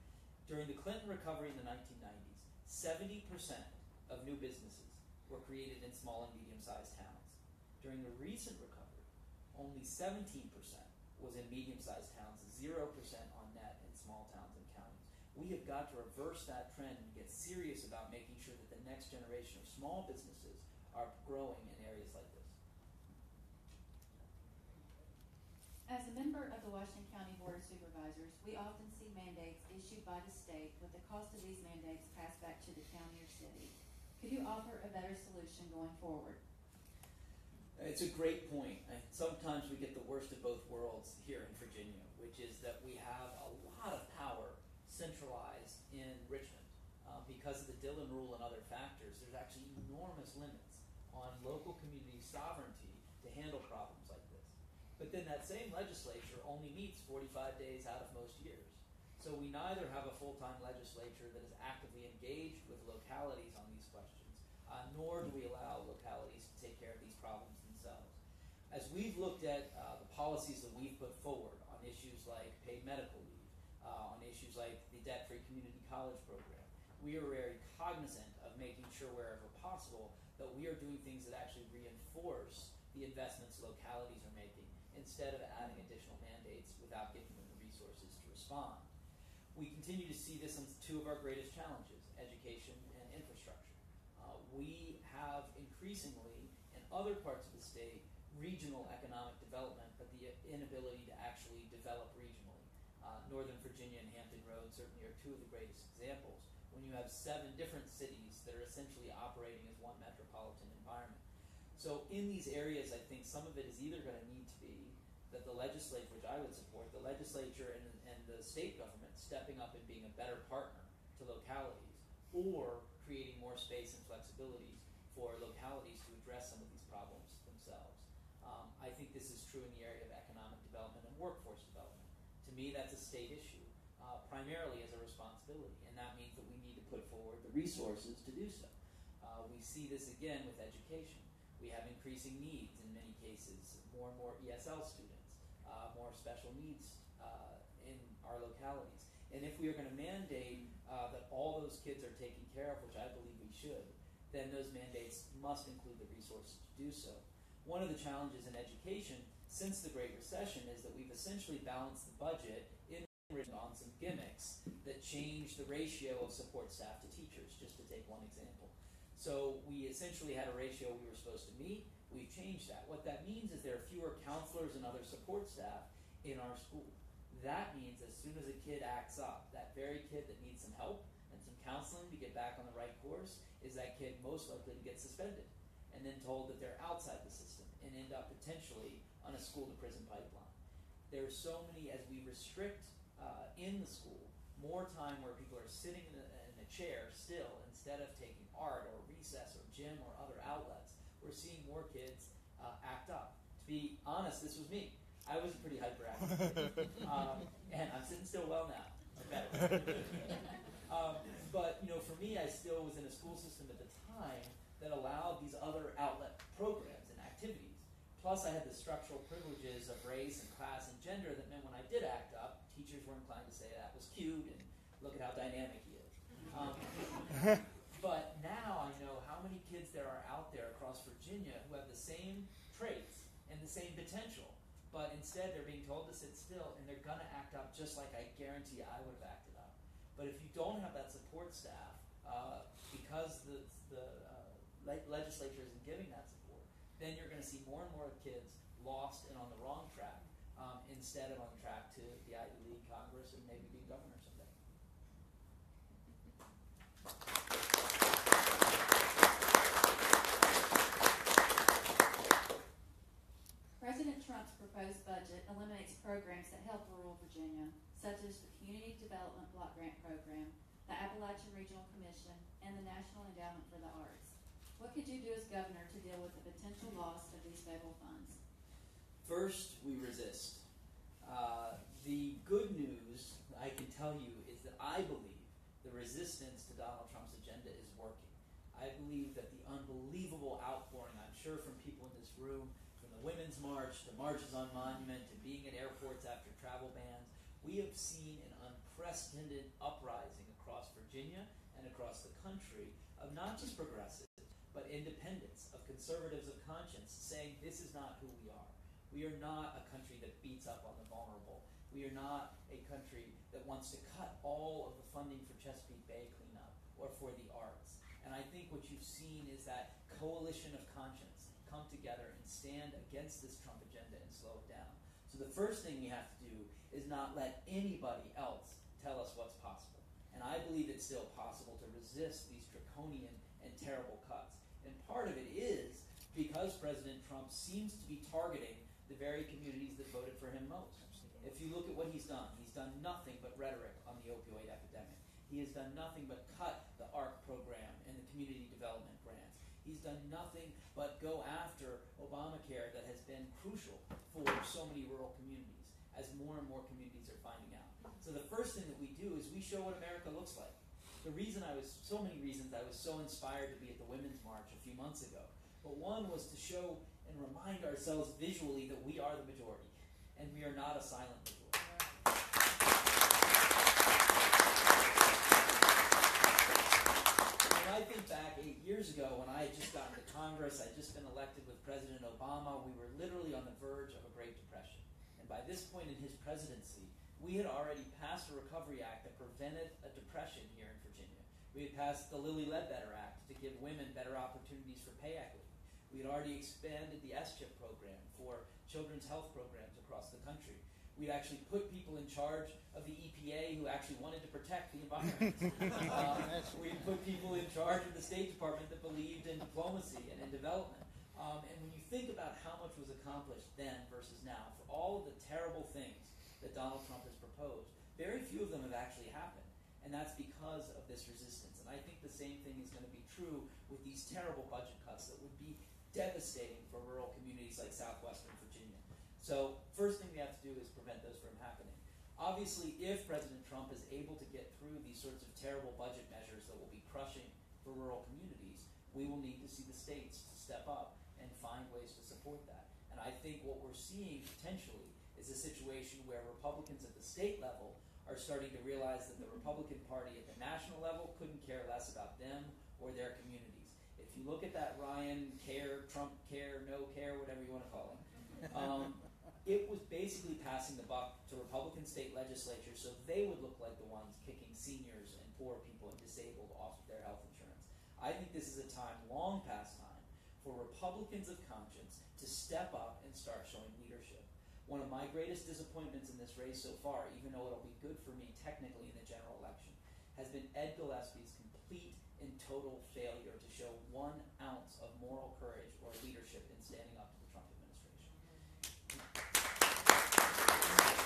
During the Clinton recovery in the 1990s, 70% of new businesses were created in small and medium-sized towns. During the recent recovery, only 17% was in medium-sized towns, 0% on net in small towns and counties. We have got to reverse that trend and get serious about making sure that the next generation of small businesses are growing in areas like this. As a member of the Washington County Board of Supervisors, we often see mandates issued by the state with the cost of these mandates passed back to the county or city. Could you offer a better solution going forward? It's a great point. And sometimes we get the worst of both worlds here in Virginia, which is that we have a lot of power centralized in Richmond. Because of the Dillon Rule and other factors, there's actually enormous limits on local community sovereignty to handle problems like this. But then that same legislature only meets 45 days out of most years. So we neither have a full-time legislature that is actively engaged with localities on these questions, nor do we allow localities to take care of these problems themselves. As we've looked at the policies that we've put forward on issues like paid medical leave, on issues like the debt-free community college program, we are very cognizant of making sure wherever possible that we are doing things that actually reinforce the investments localities are making instead of adding additional mandates without giving them the resources to respond. We continue to see this on two of our greatest challenges, education and infrastructure. We have increasingly, in other parts of the state, regional economic development, but the inability to actually develop regionally. Northern Virginia and Hampton Roads certainly are two of the greatest examples, when you have 7 different cities that are essentially operating as one metropolitan environment. So in these areas, I think some of it is either going to need to be that the legislature, which I would support, the legislature and the state government stepping up and being a better partner to localities, or creating more space and flexibilities for localities to address some of these problems themselves. I think this is true in the area of economic development and workforce development. To me, that's a state issue, primarily as a responsibility, and that means that we need to put forward the resources to do so. We see this again with education. We have increasing needs in many cases, more and more ESL students, more special needs in our localities. And if we are going to mandate that all those kids are taken care of, which I believe we should, then those mandates must include the resources to do so. One of the challenges in education since the Great Recession is that we've essentially balanced the budget on some gimmicks that change the ratio of support staff to teachers, just to take one example. So we essentially had a ratio we were supposed to meet. We've changed that. What that means is there are fewer counselors and other support staff in our school. That means as soon as a kid acts up, that very kid that needs some help and some counseling to get back on the right course is that kid most likely to get suspended and then told that they're outside the system and end up potentially on a school-to-prison pipeline. There's so many, as we restrict in the school, more time where people are sitting in a chair still instead of taking art or recess or gym or other outlets, we're seeing more kids act up. To be honest, this was me. I was a pretty hyperactive kid. And I'm sitting still well now. Better. But for me, I still was in a school system at the time that allowed these other outlet programs and activities. Plus, I had the structural privileges of race and class and gender that meant when I did act up, teachers were inclined to say that was cute and look at how dynamic he is. But now I know how many kids there are out there across Virginia who have the same traits and the same potential, but instead they're being told to sit still and they're going to act up just like I guarantee I would have acted up. But if you don't have that support staff, because the legislature isn't giving that support, then you're going to see more and more kids lost and on the wrong track instead of on track to the Ivy League Congress and maybe being governor someday. President Trump's proposed budget eliminates programs that help rural Virginia, such as the Community Development Block Grant Program, the Appalachian Regional Commission, and the National Endowment for the Arts. What could you do as governor to deal with the potential loss of these federal funds? First, we resist. The good news I can tell you is that I believe the resistance to Donald Trump's agenda is working. I believe that the unbelievable outpouring, I'm sure from people in this room, from the Women's March to marches on Monument to being at airports after travel bans, we have seen an unprecedented uprising across Virginia and across the country of not just progressives, but independents, of conservatives of conscience, saying this is not who we are. We are not a country that beats up on the vulnerable. We are not a country that wants to cut all of the funding for Chesapeake Bay cleanup or for the arts. And I think what you've seen is that coalition of conscience come together and stand against this Trump agenda and slow it down. So the first thing we have to do is not let anybody else tell us what's possible. And I believe it's still possible to resist these draconian and terrible cuts. And part of it is because President Trump seems to be targeting the very communities that voted for him most. If you look at what he's done nothing but rhetoric on the opioid epidemic. He has done nothing but cut the ARC program and the community development grants. He's done nothing but go after Obamacare that has been crucial for so many rural communities, as more and more communities are finding out. So the first thing that we do is we show what America looks like. So many reasons I was so inspired to be at the Women's March a few months ago. But one was to show and remind ourselves visually that we are the majority, and we are not a silent majority. When I think back 8 years ago when I had just gotten to Congress, I'd just been elected with President Obama, we were literally on the verge of a Great Depression. And by this point in his presidency, we had already passed a Recovery Act that prevented a depression here in Virginia. We had passed the Lilly Ledbetter Act to give women better opportunities for pay equity. We had already expanded the SCHIP program for children's health programs across the country. We'd actually put people in charge of the EPA who actually wanted to protect the environment. We'd put people in charge of the State Department that believed in diplomacy and in development. And when you think about how much was accomplished then versus now, for all of the terrible things that Donald Trump has proposed, very few of them have actually happened. And that's because of this resistance. And I think the same thing is going to be true with these terrible budget cuts that would be devastating for rural communities like southwestern Virginia. So first thing we have to do is prevent those from happening. Obviously, if President Trump is able to get through these sorts of terrible budget measures that will be crushing for rural communities, we will need to see the states to step up and find ways to support that. And I think what we're seeing potentially is a situation where Republicans at the state level are starting to realize that the Republican Party at the national level couldn't care less about them or their communities. If you look at that Ryan care, Trump care, no care, whatever you want to call him, it was basically passing the buck to Republican state legislatures so they would look like the ones kicking seniors and poor people and disabled off of their health insurance. I think this is a time, long past time, for Republicans of conscience to step up and start showing leadership. One of my greatest disappointments in this race so far, even though it'll be good for me technically in the general election, has been Ed Gillespie's complete and total failure to show 1 ounce of moral courage or leadership in standing up to the Trump administration.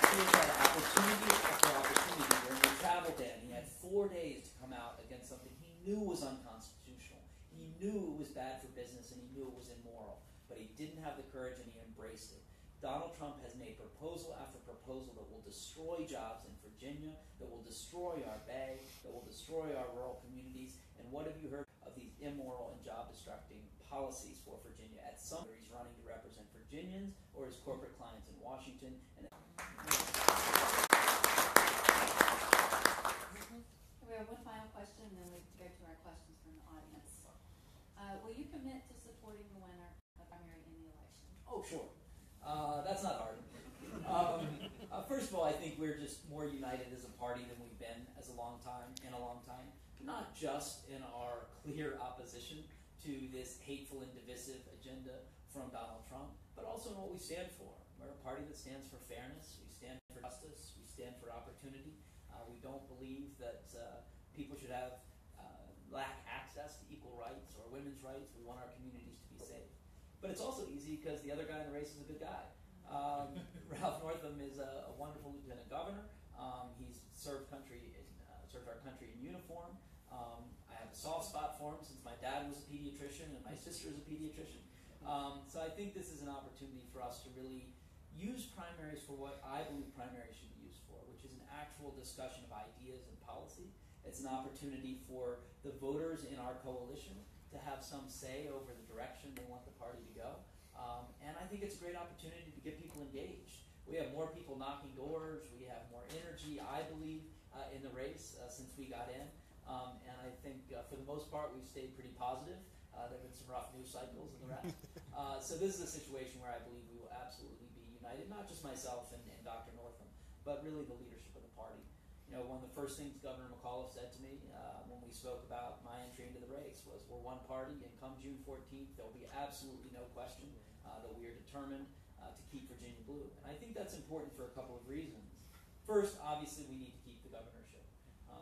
He has had opportunity after opportunity during the travel ban. He had 4 days to come out against something he knew was unconstitutional. He knew it was bad for business and he knew it was immoral, but he didn't have the courage and he embraced it. Donald Trump has made proposal after proposal that will destroy jobs in Virginia, that will destroy our Bay, that will destroy our rural communities. And what have you heard of these immoral and job-destructing policies for Virginia? At some point, he's running to represent Virginians or his corporate clients in Washington. And We have one final question, and then we go to our questions from the audience. Will you commit to supporting the winner of primary in the election? Oh, sure. That's not hard. First of all, I think we're just more united as a party than we've been in a long time. Not just in our clear opposition to this hateful and divisive agenda from Donald Trump, but also in what we stand for. We're a party that stands for fairness, we stand for justice, we stand for opportunity. We don't believe that people should lack access to equal rights or women's rights. We want our communities to be safe. But it's also easy because the other guy in the race is a good guy. Ralph Northam is a wonderful lieutenant governor. He's served our country in uniform. I have a soft spot for him since my dad was a pediatrician and my sister is a pediatrician. So I think this is an opportunity for us to really use primaries for what I believe primaries should be used for, which is an actual discussion of ideas and policy. It's an opportunity for the voters in our coalition to have some say over the direction they want the party to go. And I think it's a great opportunity to get people engaged. We have more people knocking doors. We have more energy, I believe, in the race since we got in. And I think for the most part, we've stayed pretty positive. There have been some rough news cycles and the rest. So this is a situation where I believe we will absolutely be united, not just myself and Dr. Northam, but really the leadership of the party. You know, one of the first things Governor McAuliffe said to me when we spoke about my entry into the race was, we're one party, and come June 14th, there will be absolutely no question that we are determined to keep Virginia blue. And I think that's important for a couple of reasons. First, obviously, we need to keep the governorship.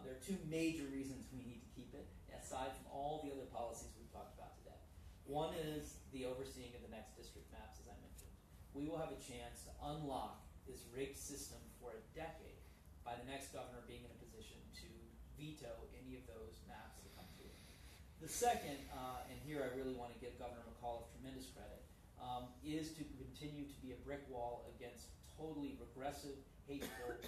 There are two major reasons we need to keep it, aside from all the other policies we've talked about today. One is the overseeing of the next district maps, as I mentioned. We will have a chance to unlock this rigged system for a decade by the next governor being in a position to veto any of those maps that come through. The second, and here I really want to give Governor McAuliffe tremendous credit, is to continue to be a brick wall against totally regressive, hateful,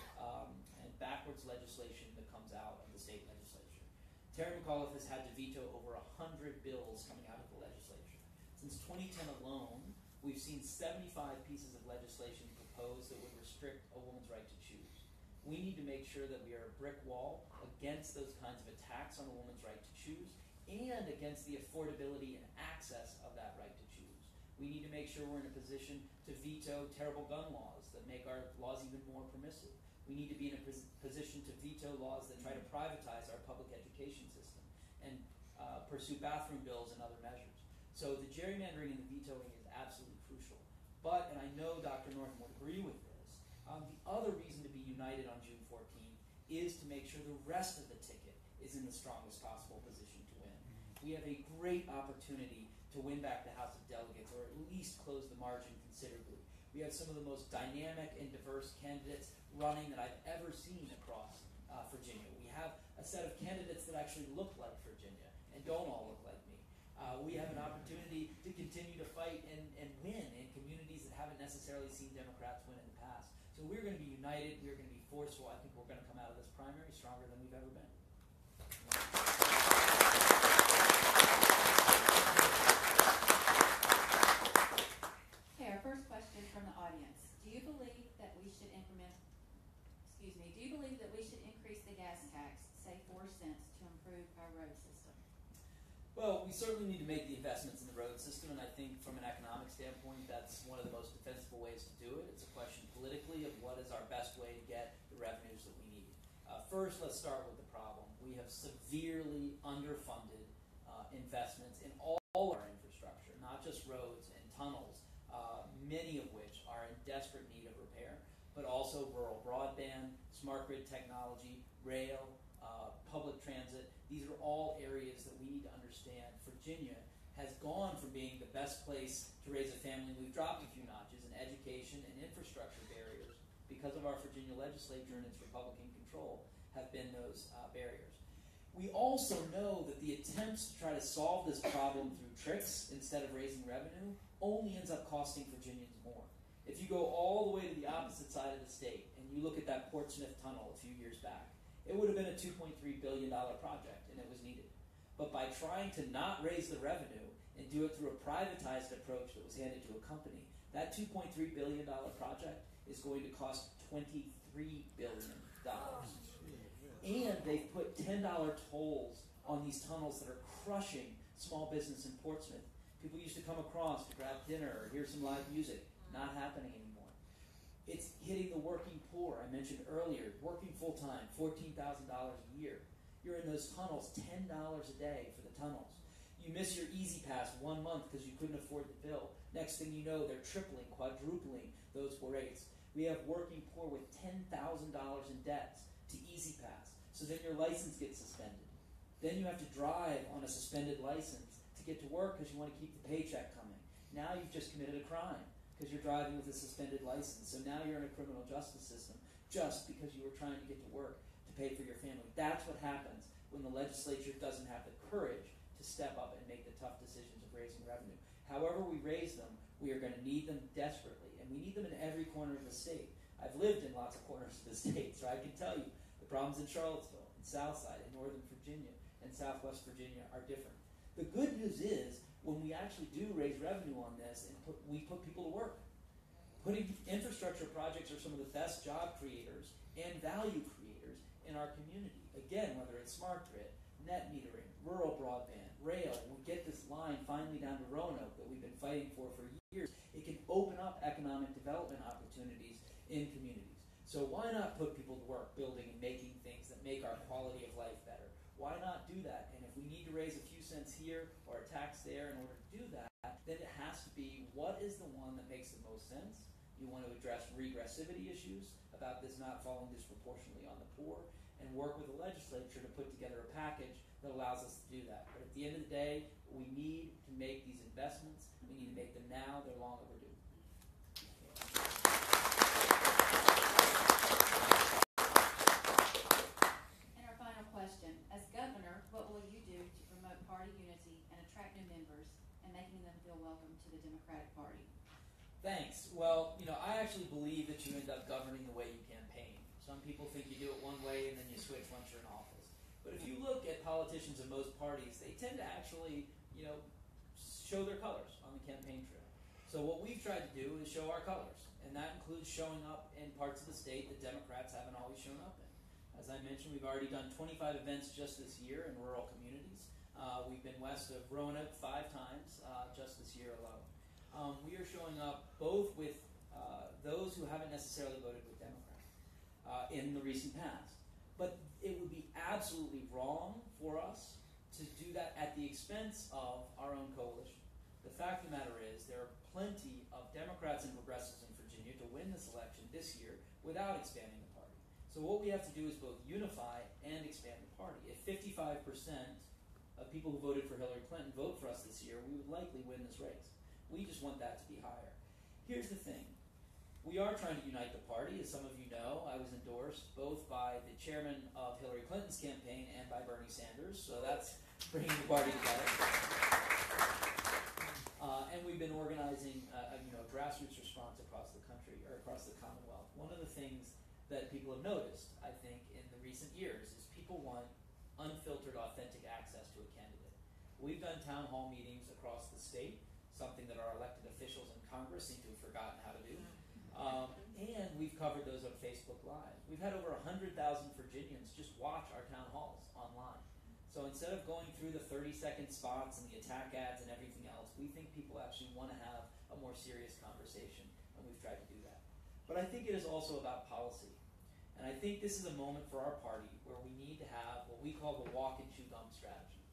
and backwards legislation that comes out of the state legislature. Terry McAuliffe has had to veto over 100 bills coming out of the legislature. Since 2010 alone, we've seen 75 pieces of legislation proposed that would restrict a woman's right to choose. We need to make sure that we are a brick wall against those kinds of attacks on a woman's right to choose and against the affordability and access of that right to choose. We need to make sure we're in a position to veto terrible gun laws that make our laws even more permissive. We need to be in a position to veto laws that try to privatize our public education system and pursue bathroom bills and other measures. So the gerrymandering and the vetoing is absolutely crucial. But, and I know Dr. Northam would agree with this, the other reason to be united on June 14th is to make sure the rest of the ticket is in the strongest possible position to win. We have a great opportunity to win back the House of Delegates, or at least close the margin considerably. We have some of the most dynamic and diverse candidates running that I've ever seen across Virginia. We have a set of candidates that actually look like Virginia and don't all look like me. We have an opportunity to continue to fight and win in communities that haven't necessarily seen Democrats win in the past. So we're going to be united, we're going to be forceful. I think we're going to come out of this primary stronger than we've ever been. Okay, our first question from the audience. Do you believe that we should increase the gas tax, say 4 cents, to improve our road system? Well, we certainly need to make the investments in the road system, and I think from an economic standpoint, that's one of the most defensible ways to do it. It's a question politically of what is our best way to get the revenues that we need. First, let's start with the problem. We have severely underfunded investments in all our infrastructure, not just roads and tunnels, many of which are in desperate need of repair, but also rural broadband, smart grid technology, rail, public transit. These are all areas that we need to understand. Virginia has gone from being the best place to raise a family. We've dropped a few notches in education and infrastructure barriers because of our Virginia legislature and its Republican control have been those barriers. We also know that the attempts to try to solve this problem through tricks instead of raising revenue only ends up costing Virginians more. If you go all the way to the opposite side of the state and you look at that Portsmouth tunnel a few years back, it would have been a $2.3 billion project, and it was needed. But by trying to not raise the revenue and do it through a privatized approach that was handed to a company, that $2.3 billion project is going to cost $23 billion. And they've put $10 tolls on these tunnels that are crushing small business in Portsmouth. People used to come across to grab dinner or hear some live music. Not happening anymore. It's hitting the working poor. I mentioned earlier, working full-time, $14,000 a year. You're in those tunnels, $10 a day for the tunnels. You miss your Easy Pass 1 month because you couldn't afford the bill. Next thing you know, they're tripling, quadrupling those rates. We have working poor with $10,000 in debts to Easy Pass. So then your license gets suspended. Then you have to drive on a suspended license to get to work because you want to keep the paycheck coming. Now you've just committed a crime because you're driving with a suspended license. So now you're in a criminal justice system just because you were trying to get to work to pay for your family. That's what happens when the legislature doesn't have the courage to step up and make the tough decisions of raising revenue. However we raise them, we are going to need them desperately, and we need them in every corner of the state. I've lived in lots of corners of the state, so I can tell you the problems in Charlottesville, in Southside, in Northern Virginia, and Southwest Virginia are different. The good news is, when we actually do raise revenue on this, and we put people to work. Putting infrastructure projects are some of the best job creators and value creators in our community. Again, whether it's smart grid, net metering, rural broadband, rail, we get this line finally down to Roanoke that we've been fighting for years. It can open up economic development opportunities in communities. So why not put people to work building and making things that make our quality of life better? Why not do that? And if we need to raise a few cents here or a tax there in order to do that, then it has to be what is the one that makes the most sense. You want to address regressivity issues about this not falling disproportionately on the poor, and work with the legislature to put together a package that allows us to do that. But at the end of the day, we need to make these investments. We need to make them now. They're long overdue. And our final question. As governor, what will you do to promote party unity and attract new members and making them feel welcome to the Democratic Party? Thanks. Well, I actually believe that you end up governing the way you campaign. Some people think you do it one way and then you switch once you're in office. But if you look at politicians of most parties, they tend to actually, show their colors on the campaign trail. So what we've tried to do is show our colors, and that includes showing up in parts of the state that Democrats haven't always shown up in. As I mentioned, we've already done 25 events just this year in rural communities. We've been west of Roanoke 5 times just this year alone. We are showing up both with those who haven't necessarily voted with Democrats in the recent past. But it would be absolutely wrong for us to do that at the expense of our own coalition. The fact of the matter is there are plenty of Democrats and progressives in Virginia to win this election this year without expanding the party. So what we have to do is both unify and expand the party. If 55% of people who voted for Hillary Clinton vote for us this year, we would likely win this race. We just want that to be higher. Here's the thing. We are trying to unite the party. As some of you know, I was endorsed both by the chairman of Hillary Clinton's campaign and by Bernie Sanders, so that's bringing the party together. And we've been organizing a grassroots response across the country, or across the Commonwealth. One of the things that people have noticed, I think, in the recent years is people want unfiltered, authentic access to a candidate. We've done town hall meetings across the state, something that our elected officials in Congress seem to have forgotten how to do. And we've covered those on Facebook Live. We've had over 100,000 Virginians just watch our town halls online. So instead of going through the 30-second spots and the attack ads and everything else, we think people actually want to have a more serious conversation, and we've tried to do that. But I think it is also about policy. And I think this is a moment for our party where we need to have what we call the walk and chew gum strategy.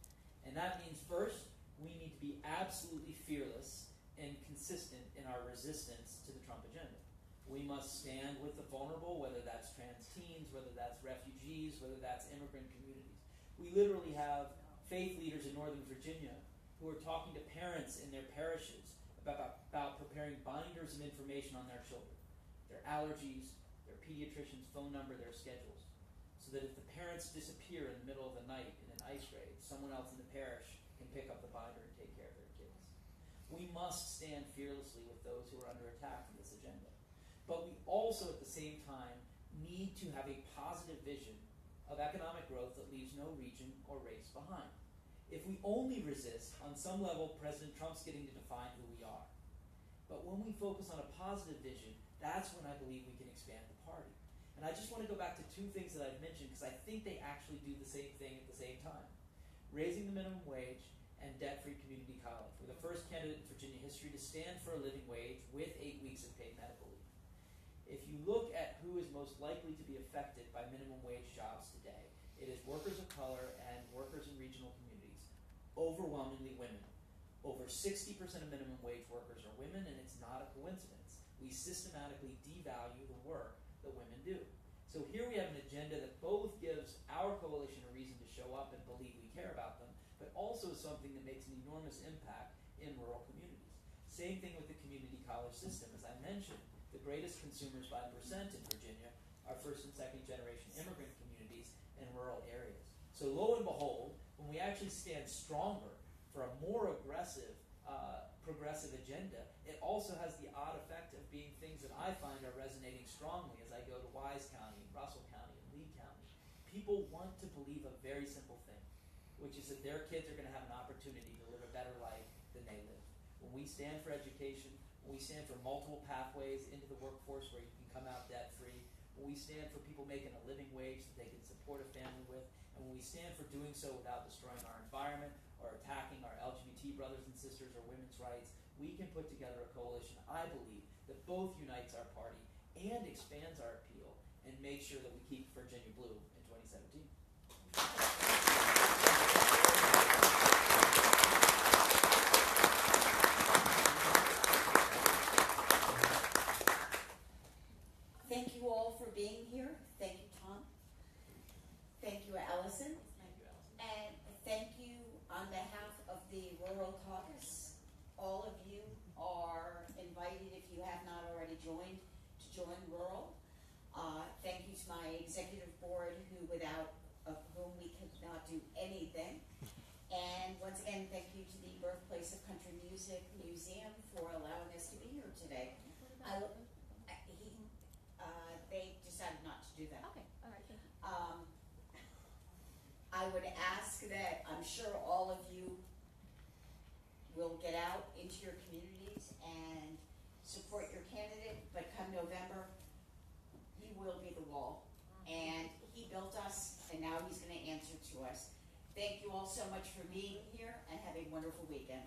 And that means first, we need to be absolutely fearless and consistent in our resistance to the Trump agenda. We must stand with the vulnerable, whether that's trans teens, whether that's refugees, whether that's immigrant communities. We literally have faith leaders in Northern Virginia who are talking to parents in their parishes about preparing binders of information on their children, their allergies, their pediatrician's phone number, their schedules, so that if the parents disappear in the middle of the night in an ice raid, someone else in the parish can pick up the binder and take care of their kids. We must stand fearlessly with those who are under attack from this agenda. But we also, at the same time, need to have a positive vision of economic growth that leaves no region or race behind. If we only resist, on some level, President Trump's getting to define who we are. But when we focus on a positive vision, that's when I believe we can expand the party. And I just want to go back to 2 things that I've mentioned, because I think they actually do the same thing at the same time. Raising the minimum wage and debt-free community college. We're the first candidate in Virginia history to stand for a living wage with 8 weeks of paid medical leave. If you look at who is most likely to be affected by minimum wage jobs today, it is workers of color and workers in regional communities. overwhelmingly women. Over 60% of minimum wage workers are women, and it's not a coincidence. We systematically devalue the work that women do. So here we have an agenda that both gives our coalition a reason to show up and believe we care about them, but also something that makes an enormous impact in rural communities. Same thing with the community college system. As I mentioned, the greatest consumers by percent in Virginia are first and second generation immigrant communities in rural areas. So lo and behold, when we actually stand stronger for a more aggressive, progressive agenda, it also has the odd effect of being things that I find are resonating strongly as I go to Wise County, Russell County, and Lee County. People want to believe a very simple thing, which is that their kids are going to have an opportunity to live a better life than they live. When we stand for education, when we stand for multiple pathways into the workforce where you can come out debt-free, when we stand for people making a living wage that they can support a family with, and when we stand for doing so without destroying our environment or attacking our LGBT brothers and sisters or women's rights, we can put together a coalition, I believe, that both unites our party and expands our appeal and makes sure that we keep Virginia blue in 2017. Thank you all for being here. Thank you, Tom. Thank you, Allison. Thank you, Allison. And thank you on behalf of the Rural Caucus. All of you are invited, if you have not already joined, to join Rural. Thank you to my executive board, without whom we could not do anything. And once again, thank you to the Birthplace of Country Music Museum for allowing us to be here today. They decided not to do that. Okay, all right, thank you. I would ask that, I'm sure all of you will get out into your communities and support your candidate, but come November, he will be the wall. And he built us, and now he's going to answer to us. Thank you all so much for being here, and have a wonderful weekend.